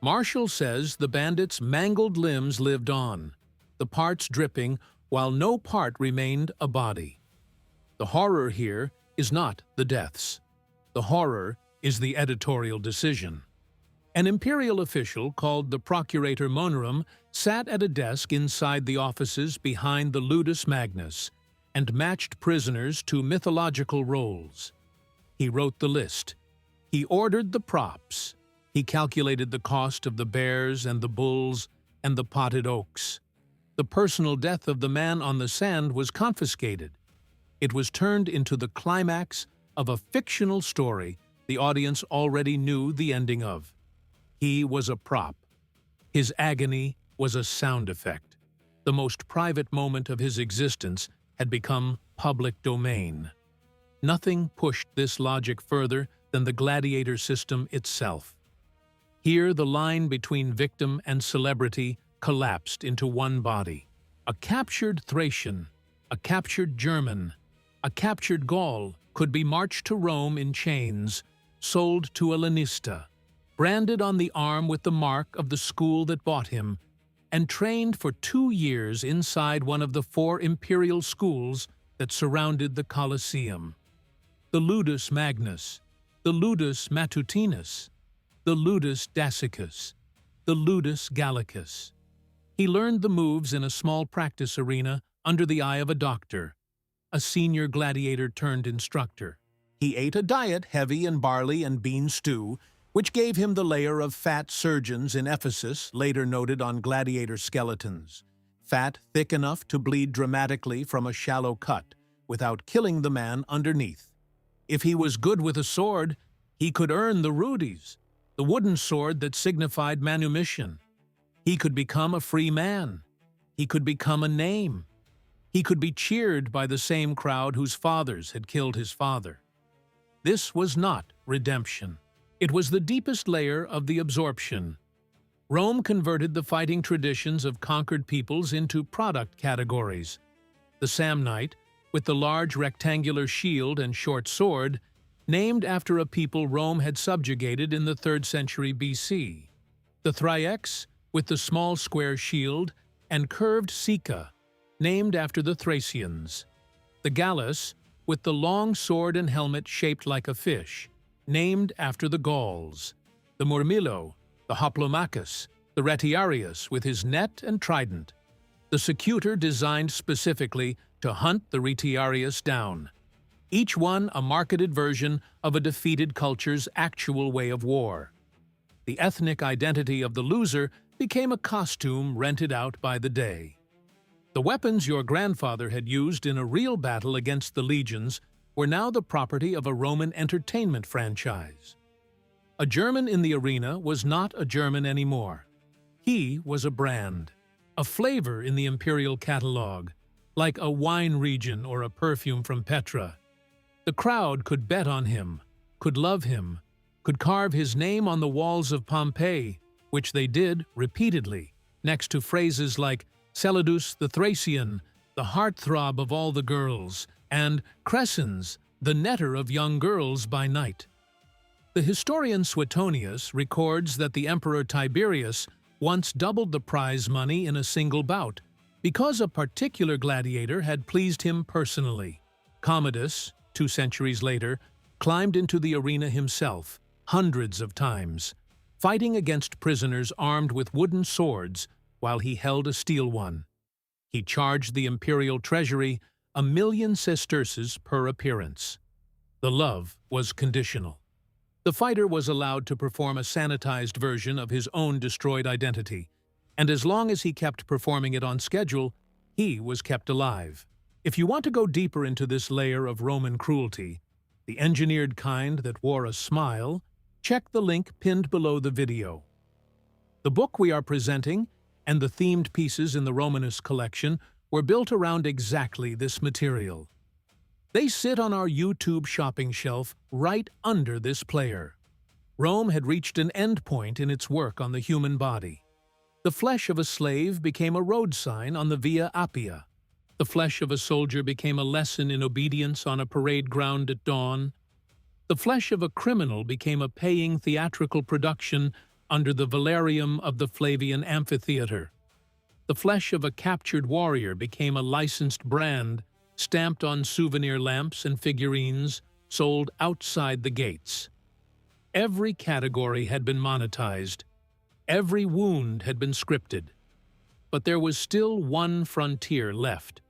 Martial says the bandit's mangled limbs lived on, the parts dripping while no part remained a body. The horror here is not the deaths. The horror is the editorial decision. An imperial official called the Procurator Monerum sat at a desk inside the offices behind the Ludus Magnus and matched prisoners to mythological roles. He wrote the list. He ordered the props. He calculated the cost of the bears and the bulls and the potted oaks. The personal death of the man on the sand was confiscated. It was turned into the climax of a fictional story the audience already knew the ending of. He was a prop. His agony was a sound effect. The most private moment of his existence had become public domain. Nothing pushed this logic further than the gladiator system itself. Here the line between victim and celebrity collapsed into one body. A captured Thracian, a captured German, a captured Gaul could be marched to Rome in chains, sold to a lanista, branded on the arm with the mark of the school that bought him, and trained for 2 years inside one of the 4 imperial schools that surrounded the Colosseum. The Ludus Magnus, the Ludus Matutinus, the Ludus Dacicus, the Ludus Gallicus. He learned the moves in a small practice arena under the eye of a doctor, a senior gladiator turned instructor. He ate a diet heavy in barley and bean stew, which gave him the layer of fat surgeons in Ephesus later noted on gladiator skeletons. Fat thick enough to bleed dramatically from a shallow cut, without killing the man underneath. If he was good with a sword, he could earn the rudis, the wooden sword that signified manumission. He could become a free man. He could become a name. He could be cheered by the same crowd whose fathers had killed his father. This was not redemption. It was the deepest layer of the absorption. Rome converted the fighting traditions of conquered peoples into product categories. The Samnite, with the large rectangular shield and short sword, named after a people Rome had subjugated in the 3rd century BC. The Thraex, with the small square shield, and curved Sika, named after the Thracians. The Gallus, with the long sword and helmet shaped like a fish, named after the Gauls, the Murmillo, the Hoplomachus, the Retiarius with his net and trident, the Secutor designed specifically to hunt the Retiarius down, each one a marketed version of a defeated culture's actual way of war. The ethnic identity of the loser became a costume rented out by the day. The weapons your grandfather had used in a real battle against the legions were now the property of a Roman entertainment franchise. A German in the arena was not a German anymore. He was a brand, a flavor in the imperial catalogue, like a wine region or a perfume from Petra. The crowd could bet on him, could love him, could carve his name on the walls of Pompeii, which they did repeatedly, next to phrases like Celadus the Thracian, the heartthrob of all the girls, and Crescens, the netter of young girls by night. The historian Suetonius records that the Emperor Tiberius once doubled the prize money in a single bout, because a particular gladiator had pleased him personally. Commodus, 2 centuries later, climbed into the arena himself, hundreds of times, fighting against prisoners armed with wooden swords while he held a steel one. He charged the imperial treasury 1,000,000 sesterces per appearance. The love was conditional. The fighter was allowed to perform a sanitized version of his own destroyed identity, and as long as he kept performing it on schedule, he was kept alive. If you want to go deeper into this layer of Roman cruelty, the engineered kind that wore a smile, check the link pinned below the video. The book we are presenting and the themed pieces in the Romanus collection were built around exactly this material. They sit on our YouTube shopping shelf right under this player. Rome had reached an endpoint in its work on the human body. The flesh of a slave became a road sign on the Via Appia. The flesh of a soldier became a lesson in obedience on a parade ground at dawn. The flesh of a criminal became a paying theatrical production under the velarium of the Flavian amphitheater. The flesh of a captured warrior became a licensed brand stamped on souvenir lamps and figurines sold outside the gates. Every category had been monetized. Every wound had been scripted. But there was still one frontier left.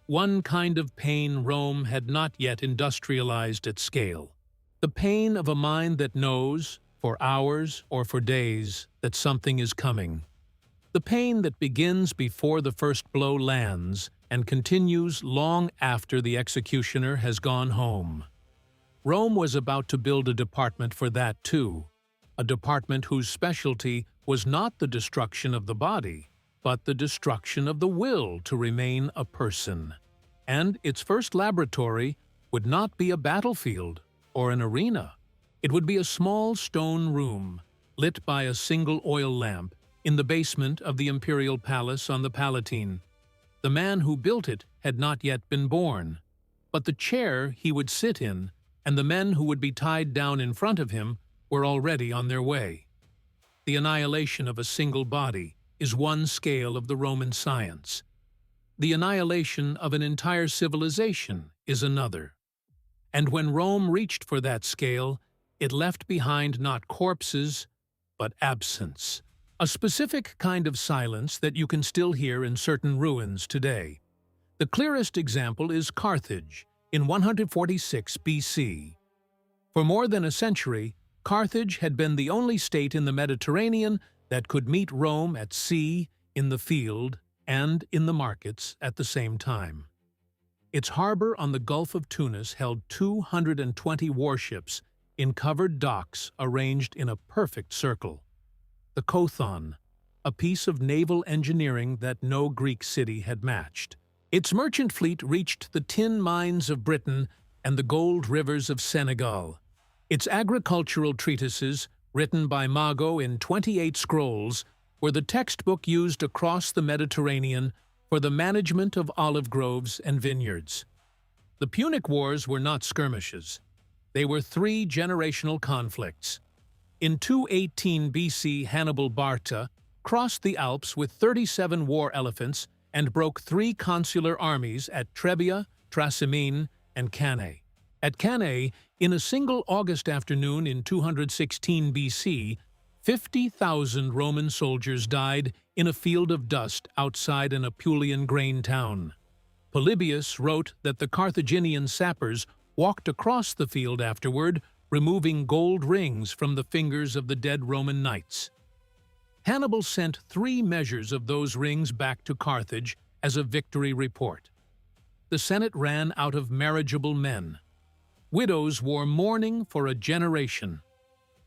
One kind of pain Rome had not yet industrialized at scale. The pain of a mind that knows, for hours or for days, that something is coming. The pain that begins before the first blow lands and continues long after the executioner has gone home. Rome was about to build a department for that too, a department whose specialty was not the destruction of the body, but the destruction of the will to remain a person. And its first laboratory would not be a battlefield or an arena. It would be a small stone room, lit by a single oil lamp, in the basement of the imperial palace on the Palatine. The man who built it had not yet been born, but the chair he would sit in and the men who would be tied down in front of him were already on their way. The annihilation of a single body is one scale of the Roman science. The annihilation of an entire civilization is another. And when Rome reached for that scale, it left behind not corpses, but absence. A specific kind of silence that you can still hear in certain ruins today. The clearest example is Carthage in 146 BC. For more than a century, Carthage had been the only state in the Mediterranean that could meet Rome at sea, in the field, and in the markets at the same time. Its harbor on the Gulf of Tunis held 220 warships in covered docks arranged in a perfect circle. The Kothon, a piece of naval engineering that no Greek city had matched. Its merchant fleet reached the tin mines of Britain and the gold rivers of Senegal. Its agricultural treatises, written by Mago in 28 scrolls, were the textbook used across the Mediterranean for the management of olive groves and vineyards. The Punic Wars were not skirmishes. They were 3 generational conflicts. In 218 BC, Hannibal Barca crossed the Alps with 37 war elephants and broke 3 consular armies at Trebia, Trasimene, and Cannae. At Cannae, in a single August afternoon in 216 BC, 50,000 Roman soldiers died in a field of dust outside an Apulian grain town. Polybius wrote that the Carthaginian sappers walked across the field afterward, removing gold rings from the fingers of the dead Roman knights. Hannibal sent 3 measures of those rings back to Carthage as a victory report. The Senate ran out of marriageable men. Widows wore mourning for a generation.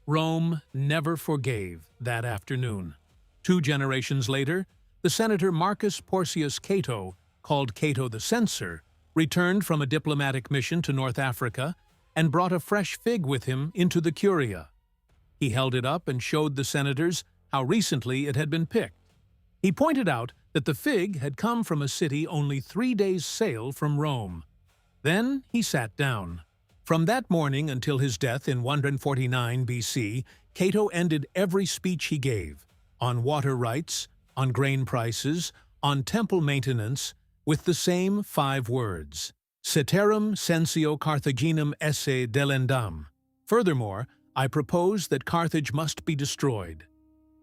Rome never forgave that afternoon. 2 generations later, the senator Marcus Porcius Cato, called Cato the Censor, returned from a diplomatic mission to North Africa and brought a fresh fig with him into the Curia. He held it up and showed the senators how recently it had been picked. He pointed out that the fig had come from a city only 3 days' sail from Rome. Then he sat down. From that morning until his death in 149 BC, Cato ended every speech he gave, on water rights, on grain prices, on temple maintenance, with the same 5 words: Ceterum censeo Carthaginem esse delendam. Furthermore, I propose that Carthage must be destroyed.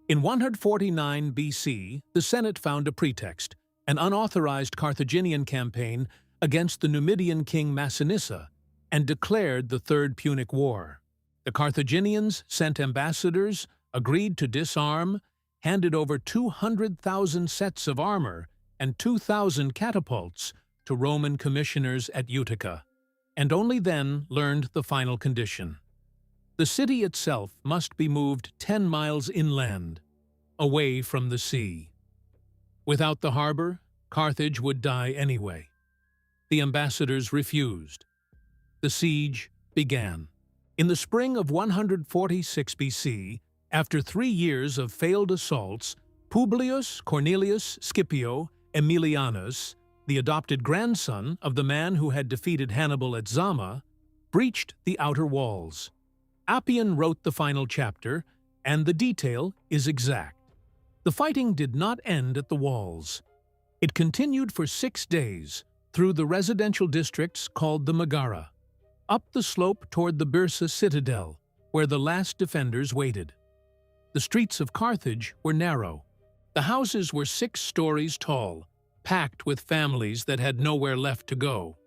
In 149 BC, the Senate found a pretext, an unauthorized Carthaginian campaign against the Numidian king Massinissa, and declared the Third Punic War. The Carthaginians sent ambassadors, agreed to disarm, handed over 200,000 sets of armor and 2,000 catapults to Roman commissioners at Utica, and only then learned the final condition. The city itself must be moved 10 miles inland, away from the sea. Without the harbor, Carthage would die anyway. The ambassadors refused. The siege began. In the spring of 146 BC, after 3 years of failed assaults, Publius Cornelius Scipio Aemilianus, the adopted grandson of the man who had defeated Hannibal at Zama, breached the outer walls. Appian wrote the final chapter, and the detail is exact. The fighting did not end at the walls. It continued for 6 days through the residential districts called the Megara, up the slope toward the Byrsa citadel, where the last defenders waited. The streets of Carthage were narrow. The houses were 6 stories tall, packed with families that had nowhere left to go.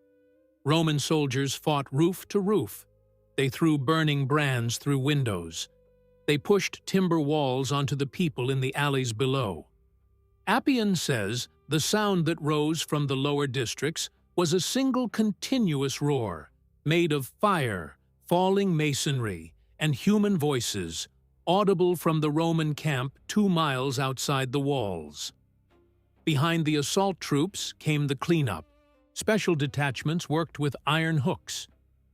Roman soldiers fought roof to roof. They threw burning brands through windows. They pushed timber walls onto the people in the alleys below. Appian says the sound that rose from the lower districts was a single continuous roar, made of fire, falling masonry, and human voices, audible from the Roman camp 2 miles outside the walls. Behind the assault troops came the cleanup. Special detachments worked with iron hooks.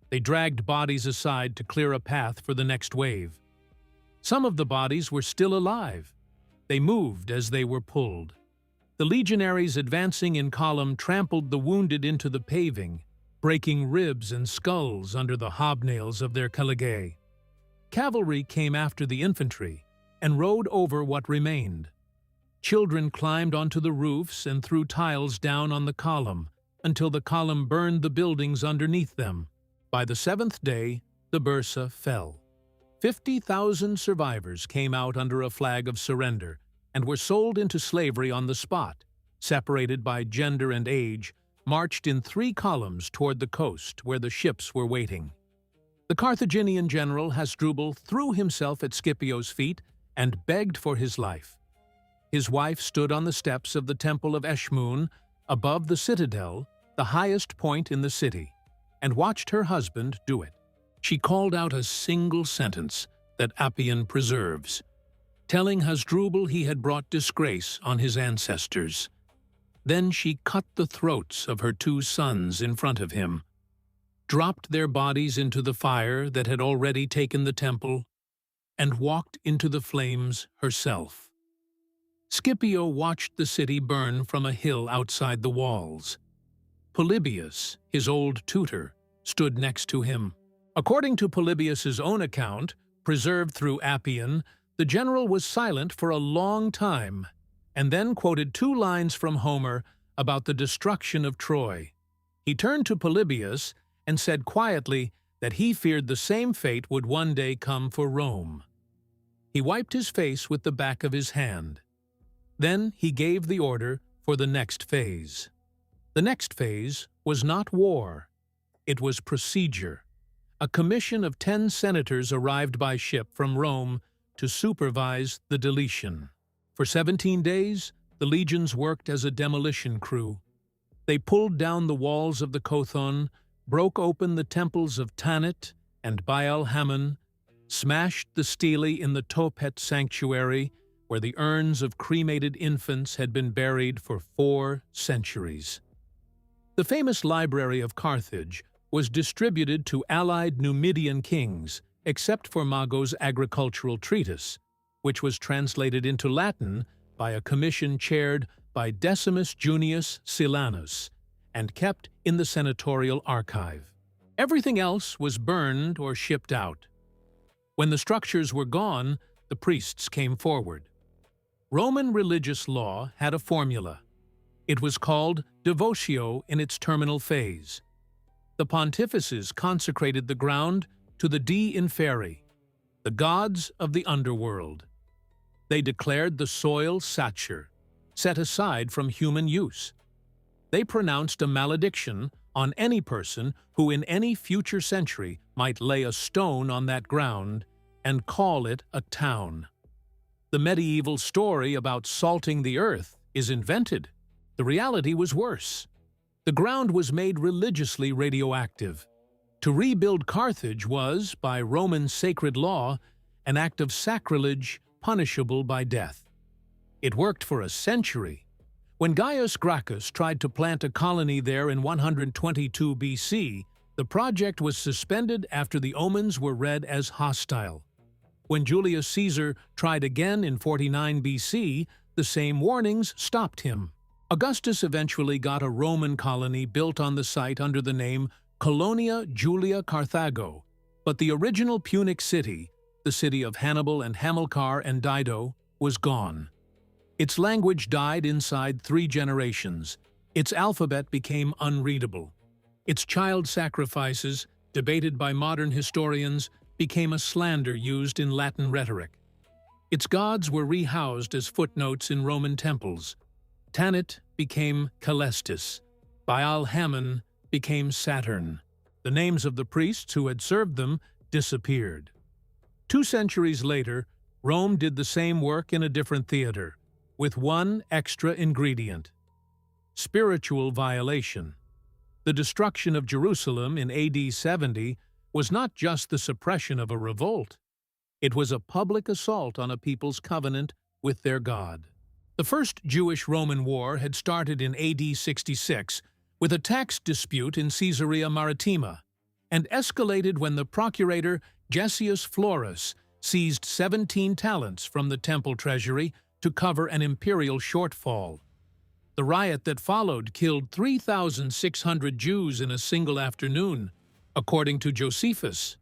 They dragged bodies aside to clear a path for the next wave. Some of the bodies were still alive. They moved as they were pulled. The legionaries advancing in column trampled the wounded into the paving, breaking ribs and skulls under the hobnails of their caligae. Cavalry came after the infantry and rode over what remained. Children climbed onto the roofs and threw tiles down on the column until the column burned the buildings underneath them. By the 7th day, the Byrsa fell. 50,000 survivors came out under a flag of surrender and were sold into slavery on the spot, separated by gender and age, marched in 3 columns toward the coast where the ships were waiting. The Carthaginian general Hasdrubal threw himself at Scipio's feet and begged for his life. His wife stood on the steps of the temple of Eshmun, above the citadel, the highest point in the city, and watched her husband do it. She called out a single sentence that Appian preserves, telling Hasdrubal he had brought disgrace on his ancestors. Then she cut the throats of her 2 sons in front of him, dropped their bodies into the fire that had already taken the temple, and walked into the flames herself. Scipio watched the city burn from a hill outside the walls. Polybius, his old tutor, stood next to him. According to Polybius's own account, preserved through Appian, the general was silent for a long time, and then quoted 2 lines from Homer about the destruction of Troy. He turned to Polybius and said quietly that he feared the same fate would one day come for Rome. He wiped his face with the back of his hand. Then he gave the order for the next phase. The next phase was not war. It was procedure. A commission of 10 senators arrived by ship from Rome to supervise the deletion. For 17 days, the legions worked as a demolition crew. They pulled down the walls of the Kothon, broke open the temples of Tanit and Baal-Hamon, smashed the stelae in the Tophet sanctuary, where the urns of cremated infants had been buried for 4 centuries. The famous library of Carthage was distributed to allied Numidian kings, except for Mago's agricultural treatise, which was translated into Latin by a commission chaired by Decimus Junius Silanus and kept in the senatorial archive. Everything else was burned or shipped out. When the structures were gone, the priests came forward. Roman religious law had a formula. It was called devotio in its terminal phase. The pontifices consecrated the ground to the Dei Inferi, the gods of the underworld. They declared the soil sacer, set aside from human use. They pronounced a malediction on any person who in any future century might lay a stone on that ground and call it a town. The medieval story about salting the earth is invented. The reality was worse. The ground was made religiously radioactive. To rebuild Carthage was, by Roman sacred law, an act of sacrilege punishable by death. It worked for a century. When Gaius Gracchus tried to plant a colony there in 122 BC, the project was suspended after the omens were read as hostile. When Julius Caesar tried again in 49 BC, the same warnings stopped him. Augustus eventually got a Roman colony built on the site under the name Colonia Julia Carthago, but the original Punic city, the city of Hannibal and Hamilcar and Dido, was gone. Its language died inside 3 generations. Its alphabet became unreadable. Its child sacrifices, debated by modern historians, became a slander used in Latin rhetoric. Its gods were rehoused as footnotes in Roman temples. Tanit became Calestis. Baal-Hamon became Saturn. The names of the priests who had served them disappeared. 2 centuries later, Rome did the same work in a different theater, with one extra ingredient: spiritual violation. The destruction of Jerusalem in AD 70 was not just the suppression of a revolt. It was a public assault on a people's covenant with their God. The First Jewish-Roman War had started in AD 66 with a tax dispute in Caesarea Maritima, and escalated when the procurator Gessius Florus seized 17 talents from the temple treasury to cover an imperial shortfall. The riot that followed killed 3,600 Jews in a single afternoon, according to Josephus,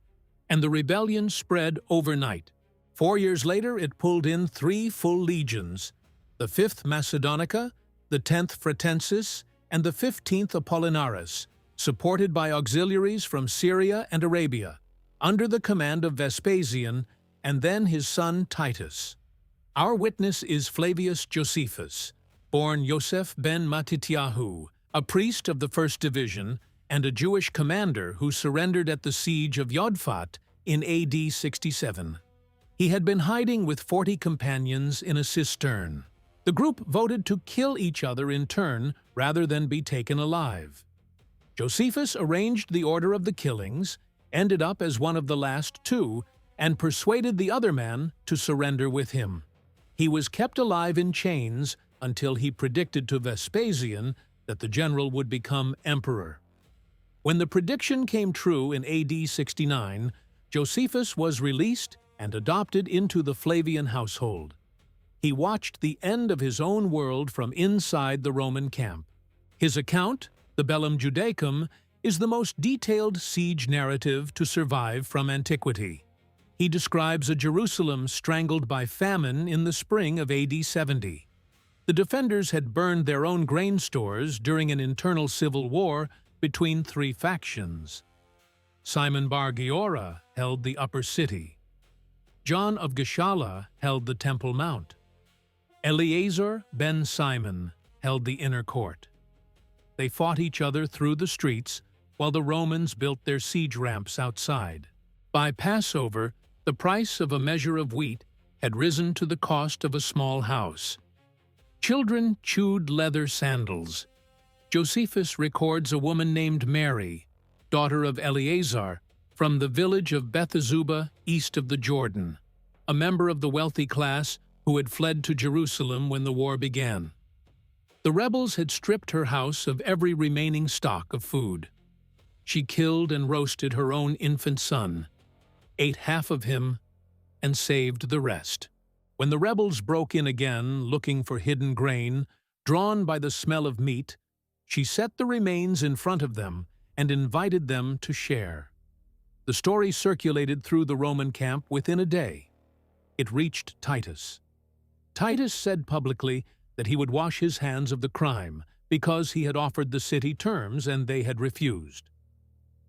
and the rebellion spread overnight. 4 years later, it pulled in 3 full legions: the 5th Macedonica, the 10th Fretensis, and the 15th Apollinaris, supported by auxiliaries from Syria and Arabia, under the command of Vespasian and then his son Titus. Our witness is Flavius Josephus, born Yosef ben Matityahu, a priest of the 1st Division and a Jewish commander who surrendered at the siege of Yodfat in AD 67. He had been hiding with 40 companions in a cistern. The group voted to kill each other in turn rather than be taken alive. Josephus arranged the order of the killings, ended up as one of the last 2, and persuaded the other man to surrender with him. He was kept alive in chains until he predicted to Vespasian that the general would become emperor. When the prediction came true in AD 69, Josephus was released and adopted into the Flavian household. He watched the end of his own world from inside the Roman camp. His account, the Bellum Judaicum, is the most detailed siege narrative to survive from antiquity. He describes a Jerusalem strangled by famine in the spring of AD 70. The defenders had burned their own grain stores during an internal civil war between 3 factions. Simon bar Giora held the upper city. John of Gischala held the Temple Mount. Eleazar ben Simon held the inner court. They fought each other through the streets while the Romans built their siege ramps outside. By Passover, the price of a measure of wheat had risen to the cost of a small house. Children chewed leather sandals. Josephus records a woman named Mary, daughter of Eleazar, from the village of Bethzubah east of the Jordan, a member of the wealthy class who had fled to Jerusalem when the war began. The rebels had stripped her house of every remaining stock of food. She killed and roasted her own infant son, ate half of him, and saved the rest. When the rebels broke in again, looking for hidden grain, drawn by the smell of meat, she set the remains in front of them and invited them to share. The story circulated through the Roman camp within a day. It reached Titus. Titus said publicly that he would wash his hands of the crime because he had offered the city terms and they had refused.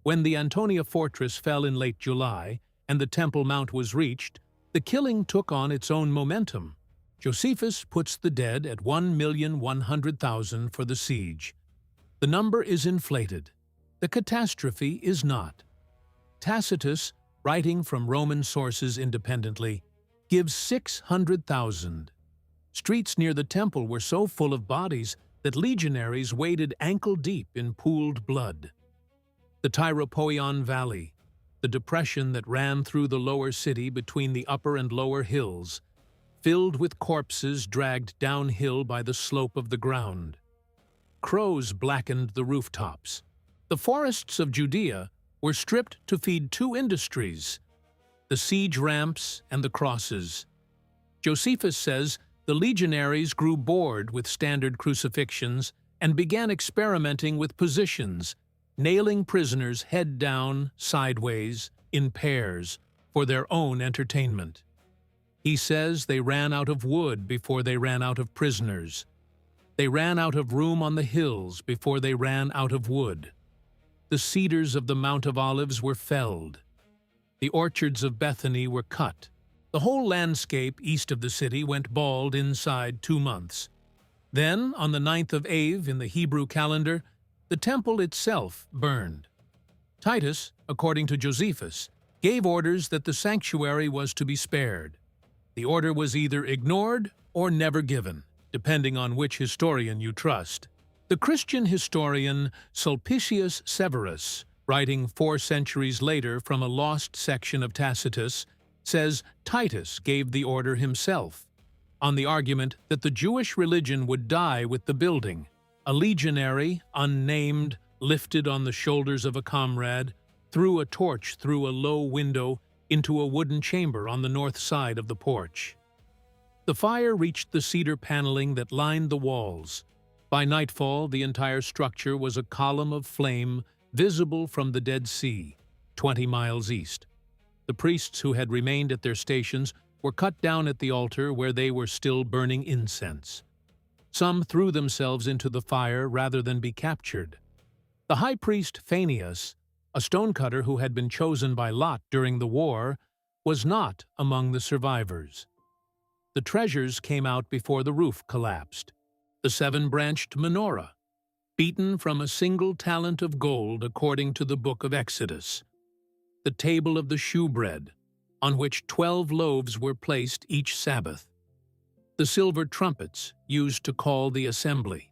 When the Antonia fortress fell in late July and the Temple Mount was reached, the killing took on its own momentum. Josephus puts the dead at 1,100,000 for the siege. The number is inflated. The catastrophe is not. Tacitus, writing from Roman sources independently, gives 600,000. Streets near the temple were so full of bodies that legionaries waded ankle-deep in pooled blood. The Tyropoion Valley, the depression that ran through the lower city between the upper and lower hills, filled with corpses dragged downhill by the slope of the ground. Crows blackened the rooftops. The forests of Judea were stripped to feed two industries, the siege ramps and the crosses. Josephus says the legionaries grew bored with standard crucifixions and began experimenting with positions, nailing prisoners head down, sideways, in pairs, for their own entertainment. He says they ran out of wood before they ran out of prisoners. They ran out of room on the hills before they ran out of wood. The cedars of the Mount of Olives were felled. The orchards of Bethany were cut. The whole landscape east of the city went bald inside 2 months. Then, on the 9th of Av in the Hebrew calendar, the temple itself burned. Titus, according to Josephus, gave orders that the sanctuary was to be spared. The order was either ignored or never given, depending on which historian you trust. The Christian historian Sulpicius Severus, writing 4 centuries later from a lost section of Tacitus, says Titus gave the order himself, on the argument that the Jewish religion would die with the building. A legionary, unnamed, lifted on the shoulders of a comrade, threw a torch through a low window into a wooden chamber on the north side of the porch. The fire reached the cedar paneling that lined the walls. By nightfall, the entire structure was a column of flame visible from the Dead Sea, 20 miles east. The priests who had remained at their stations were cut down at the altar where they were still burning incense. Some threw themselves into the fire rather than be captured. The high priest Phanius, a stonecutter who had been chosen by lot during the war, was not among the survivors. The treasures came out before the roof collapsed. The 7-branched menorah, beaten from a single talent of gold according to the book of Exodus. The table of the shewbread, on which 12 loaves were placed each Sabbath. The silver trumpets used to call the assembly.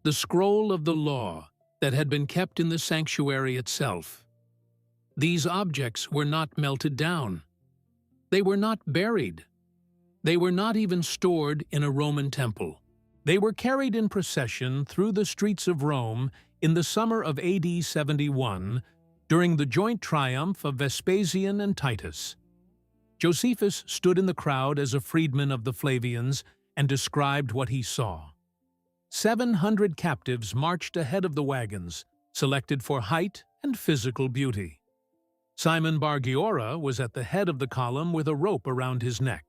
The scroll of the law that had been kept in the sanctuary itself. These objects were not melted down. They were not buried. They were not even stored in a Roman temple. They were carried in procession through the streets of Rome in the summer of AD 71 during the joint triumph of Vespasian and Titus. Josephus stood in the crowd as a freedman of the Flavians and described what he saw. 700 captives marched ahead of the wagons, selected for height and physical beauty. Simon bar Giora was at the head of the column with a rope around his neck.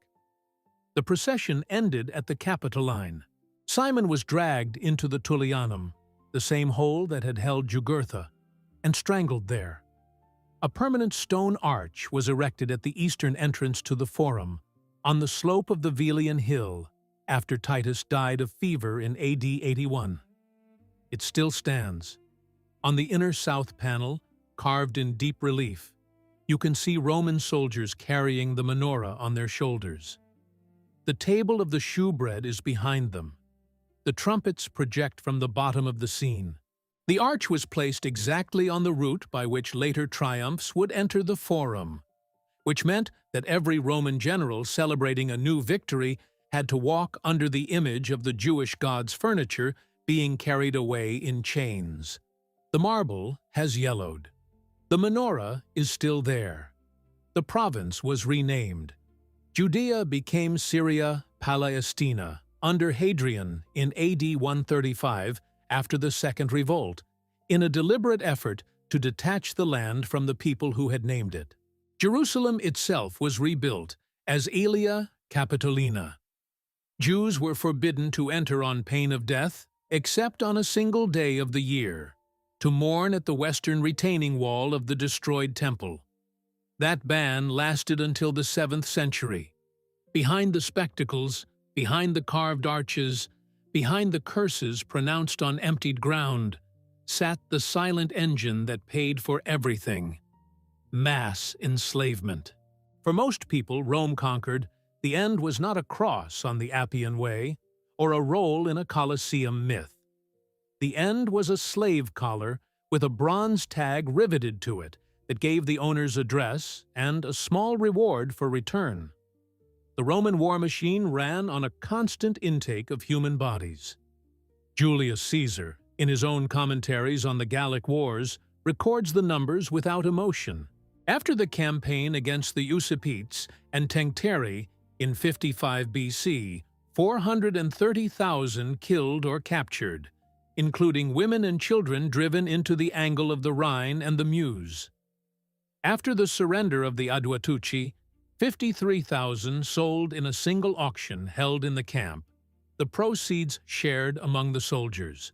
The procession ended at the Capitoline. Simon was dragged into the Tullianum, the same hole that had held Jugurtha, and strangled there. A permanent stone arch was erected at the eastern entrance to the Forum, on the slope of the Velian Hill, after Titus died of fever in AD 81. It still stands. On the inner south panel, carved in deep relief, you can see Roman soldiers carrying the menorah on their shoulders. The table of the shewbread is behind them. The trumpets project from the bottom of the scene. The arch was placed exactly on the route by which later triumphs would enter the Forum, which meant that every Roman general celebrating a new victory had to walk under the image of the Jewish god's furniture being carried away in chains. The marble has yellowed. The menorah is still there. The province was renamed. Judea became Syria Palestina under Hadrian in AD 135 after the Second Revolt, in a deliberate effort to detach the land from the people who had named it. Jerusalem itself was rebuilt as Aelia Capitolina. Jews were forbidden to enter on pain of death, except on a single day of the year, to mourn at the western retaining wall of the destroyed temple. That ban lasted until the 7th century. Behind the spectacles, behind the carved arches, behind the curses pronounced on emptied ground, sat the silent engine that paid for everything: mass enslavement. For most people Rome conquered, the end was not a cross on the Appian Way or a role in a Colosseum myth. The end was a slave collar with a bronze tag riveted to it that gave the owner's address and a small reward for return. The Roman war machine ran on a constant intake of human bodies. Julius Caesar, in his own commentaries on the Gallic Wars, records the numbers without emotion. After the campaign against the Usipetes and Tencteri in 55 BC, 430,000 killed or captured, including women and children driven into the angle of the Rhine and the Meuse. After the surrender of the Aduatuci, 53,000 sold in a single auction held in the camp, the proceeds shared among the soldiers.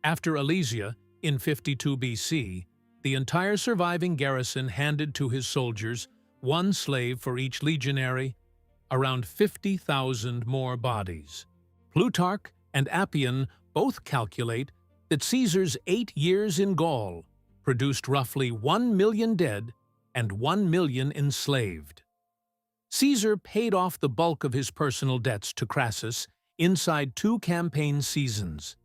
After Alesia, in 52 BC, the entire surviving garrison handed to his soldiers one slave for each legionary, around 50,000 more bodies. Plutarch and Appian both calculate that Caesar's 8 years in Gaul produced roughly 1 million dead and 1 million enslaved. Caesar paid off the bulk of his personal debts to Crassus inside 2 campaign seasons.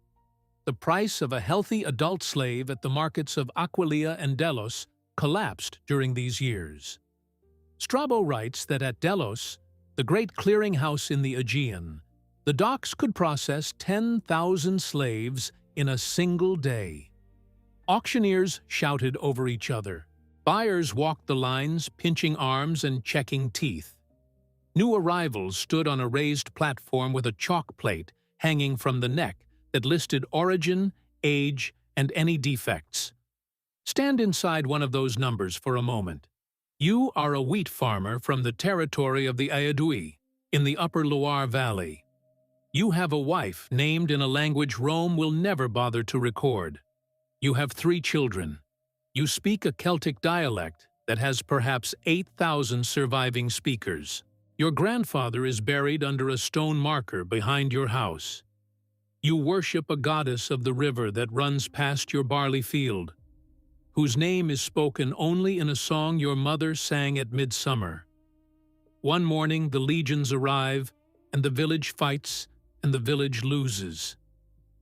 The price of a healthy adult slave at the markets of Aquileia and Delos collapsed during these years. Strabo writes that at Delos, the great clearinghouse in the Aegean, the docks could process 10,000 slaves in a single day. Auctioneers shouted over each other. Buyers walked the lines, pinching arms and checking teeth. New arrivals stood on a raised platform with a chalk plate hanging from the neck that listed origin, age, and any defects. Stand inside one of those numbers for a moment. You are a wheat farmer from the territory of the Aedui, in the upper Loire Valley. You have a wife named in a language Rome will never bother to record. You have 3 children. You speak a Celtic dialect that has perhaps 8,000 surviving speakers. Your grandfather is buried under a stone marker behind your house. You worship a goddess of the river that runs past your barley field, whose name is spoken only in a song your mother sang at midsummer. One morning the legions arrive, and the village fights, and the village loses.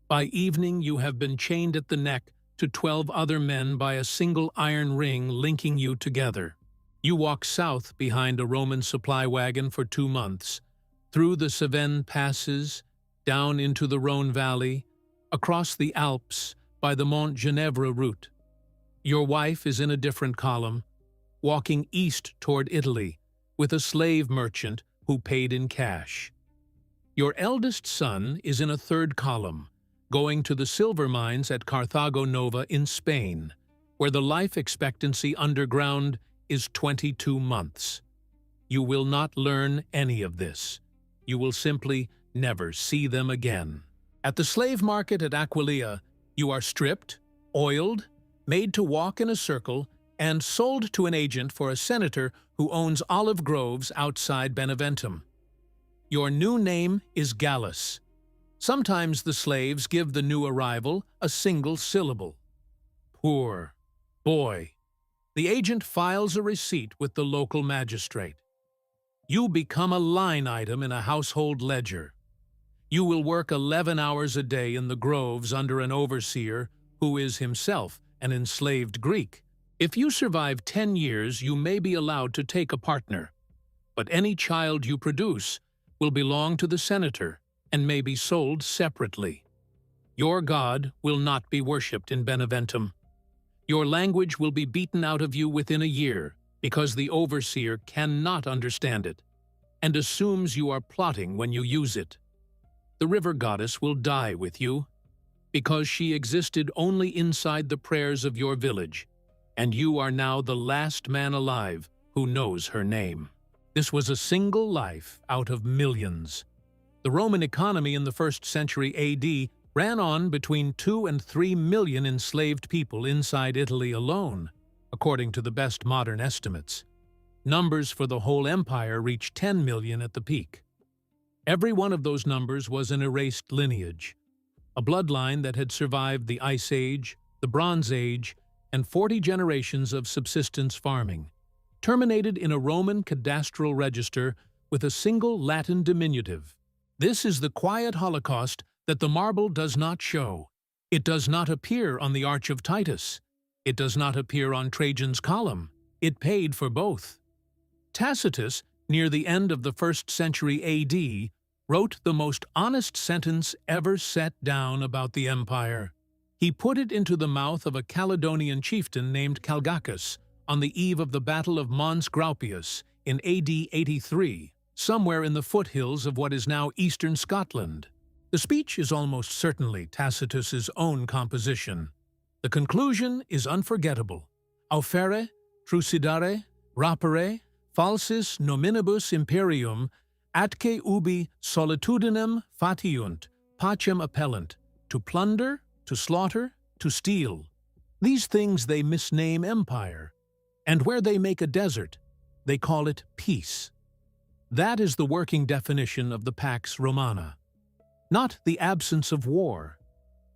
By evening you have been chained at the neck to 12 other men by a single iron ring linking you together. You walk south behind a Roman supply wagon for 2 months, through the Cevennes passes, down into the Rhone Valley, across the Alps by the Mont Genèvre route. Your wife is in a different column, walking east toward Italy with a slave merchant who paid in cash. Your eldest son is in a 3rd column, going to the silver mines at Carthago Nova in Spain, where the life expectancy underground is 22 months. You will not learn any of this. You will simply never see them again. At the slave market at Aquileia, you are stripped, oiled, made to walk in a circle, and sold to an agent for a senator who owns olive groves outside Beneventum. Your new name is Gallus. Sometimes the slaves give the new arrival a single syllable. Poor boy. The agent files a receipt with the local magistrate. You become a line item in a household ledger. You will work 11 hours a day in the groves under an overseer who is himself an enslaved Greek. If you survive 10 years, you may be allowed to take a partner. But any child you produce will belong to the senator and may be sold separately. Your god will not be worshipped in Beneventum. Your language will be beaten out of you within a year because the overseer cannot understand it and assumes you are plotting when you use it. The river goddess will die with you because she existed only inside the prayers of your village, and you are now the last man alive who knows her name. This was a single life out of millions. The Roman economy in the 1st century AD ran on between 2 and 3 million enslaved people inside Italy alone, according to the best modern estimates. Numbers for the whole empire reached 10 million at the peak. Every one of those numbers was an erased lineage, a bloodline that had survived the Ice Age, the Bronze Age, and 40 generations of subsistence farming, terminated in a Roman cadastral register with a single Latin diminutive. This is the quiet holocaust that the marble does not show. It does not appear on the Arch of Titus. It does not appear on Trajan's column. It paid for both. Tacitus, near the end of the 1st century AD, wrote the most honest sentence ever set down about the empire. He put it into the mouth of a Caledonian chieftain named Calgacus on the eve of the Battle of Mons Graupius in AD 83, somewhere in the foothills of what is now eastern Scotland. The speech is almost certainly Tacitus's own composition. The conclusion is unforgettable. Aufere, trucidare, rapere, falsis nominibus imperium, atque ubi solitudinem fatiunt, pacem appellant, to plunder, to slaughter, to steal. These things they misname empire, and where they make a desert, they call it peace. That is the working definition of the Pax Romana. Not the absence of war,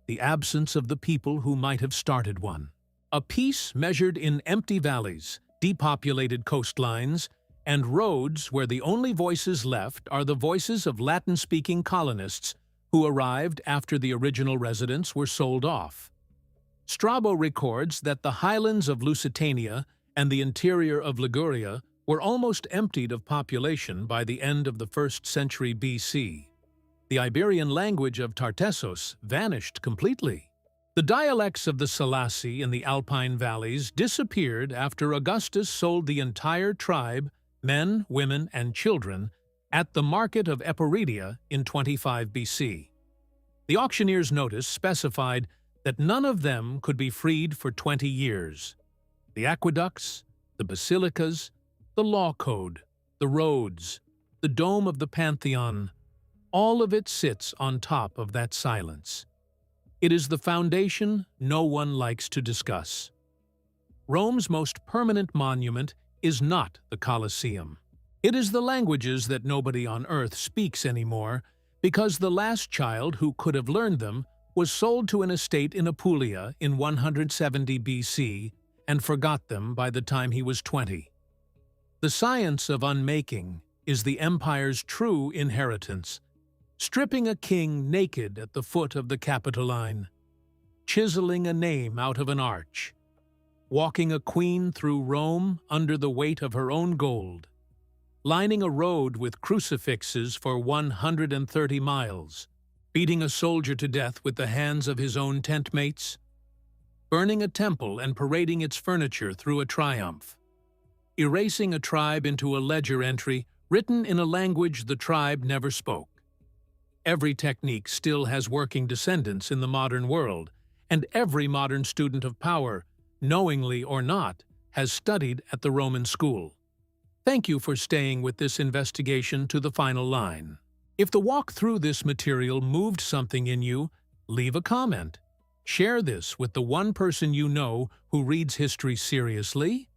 the absence of the people who might have started one. A peace measured in empty valleys, depopulated coastlines, and roads where the only voices left are the voices of Latin-speaking colonists who arrived after the original residents were sold off. Strabo records that the highlands of Lusitania and the interior of Liguria were almost emptied of population by the end of the 1st century BC. The Iberian language of Tartessos vanished completely. The dialects of the Salaci in the Alpine valleys disappeared after Augustus sold the entire tribe, men, women, and children, at the market of Eporidia in 25 BC. The auctioneer's notice specified that none of them could be freed for 20 years. The aqueducts, the basilicas, the law code, the roads, the dome of the Pantheon, all of it sits on top of that silence. It is the foundation no one likes to discuss. Rome's most permanent monument is not the Colosseum. It is the languages that nobody on earth speaks anymore, because the last child who could have learned them was sold to an estate in Apulia in 170 BC and forgot them by the time he was 20. The science of unmaking is the empire's true inheritance, stripping a king naked at the foot of the Capitoline, chiseling a name out of an arch, walking a queen through Rome under the weight of her own gold, lining a road with crucifixes for 130 miles, beating a soldier to death with the hands of his own tentmates, burning a temple and parading its furniture through a triumph, erasing a tribe into a ledger entry written in a language the tribe never spoke. Every technique still has working descendants in the modern world, and every modern student of power, knowingly or not, has studied at the Roman school. Thank you for staying with this investigation to the final line. If the walk through this material moved something in you, leave a comment. Share this with the one person you know who reads history seriously,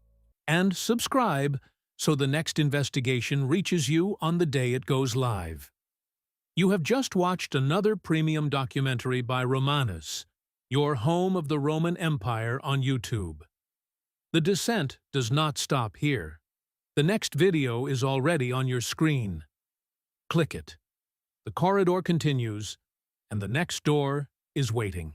and subscribe so the next investigation reaches you on the day it goes live. You have just watched another premium documentary by Romanus, your home of the Roman Empire on YouTube. The descent does not stop here. The next video is already on your screen. Click it. The corridor continues, and the next door is waiting.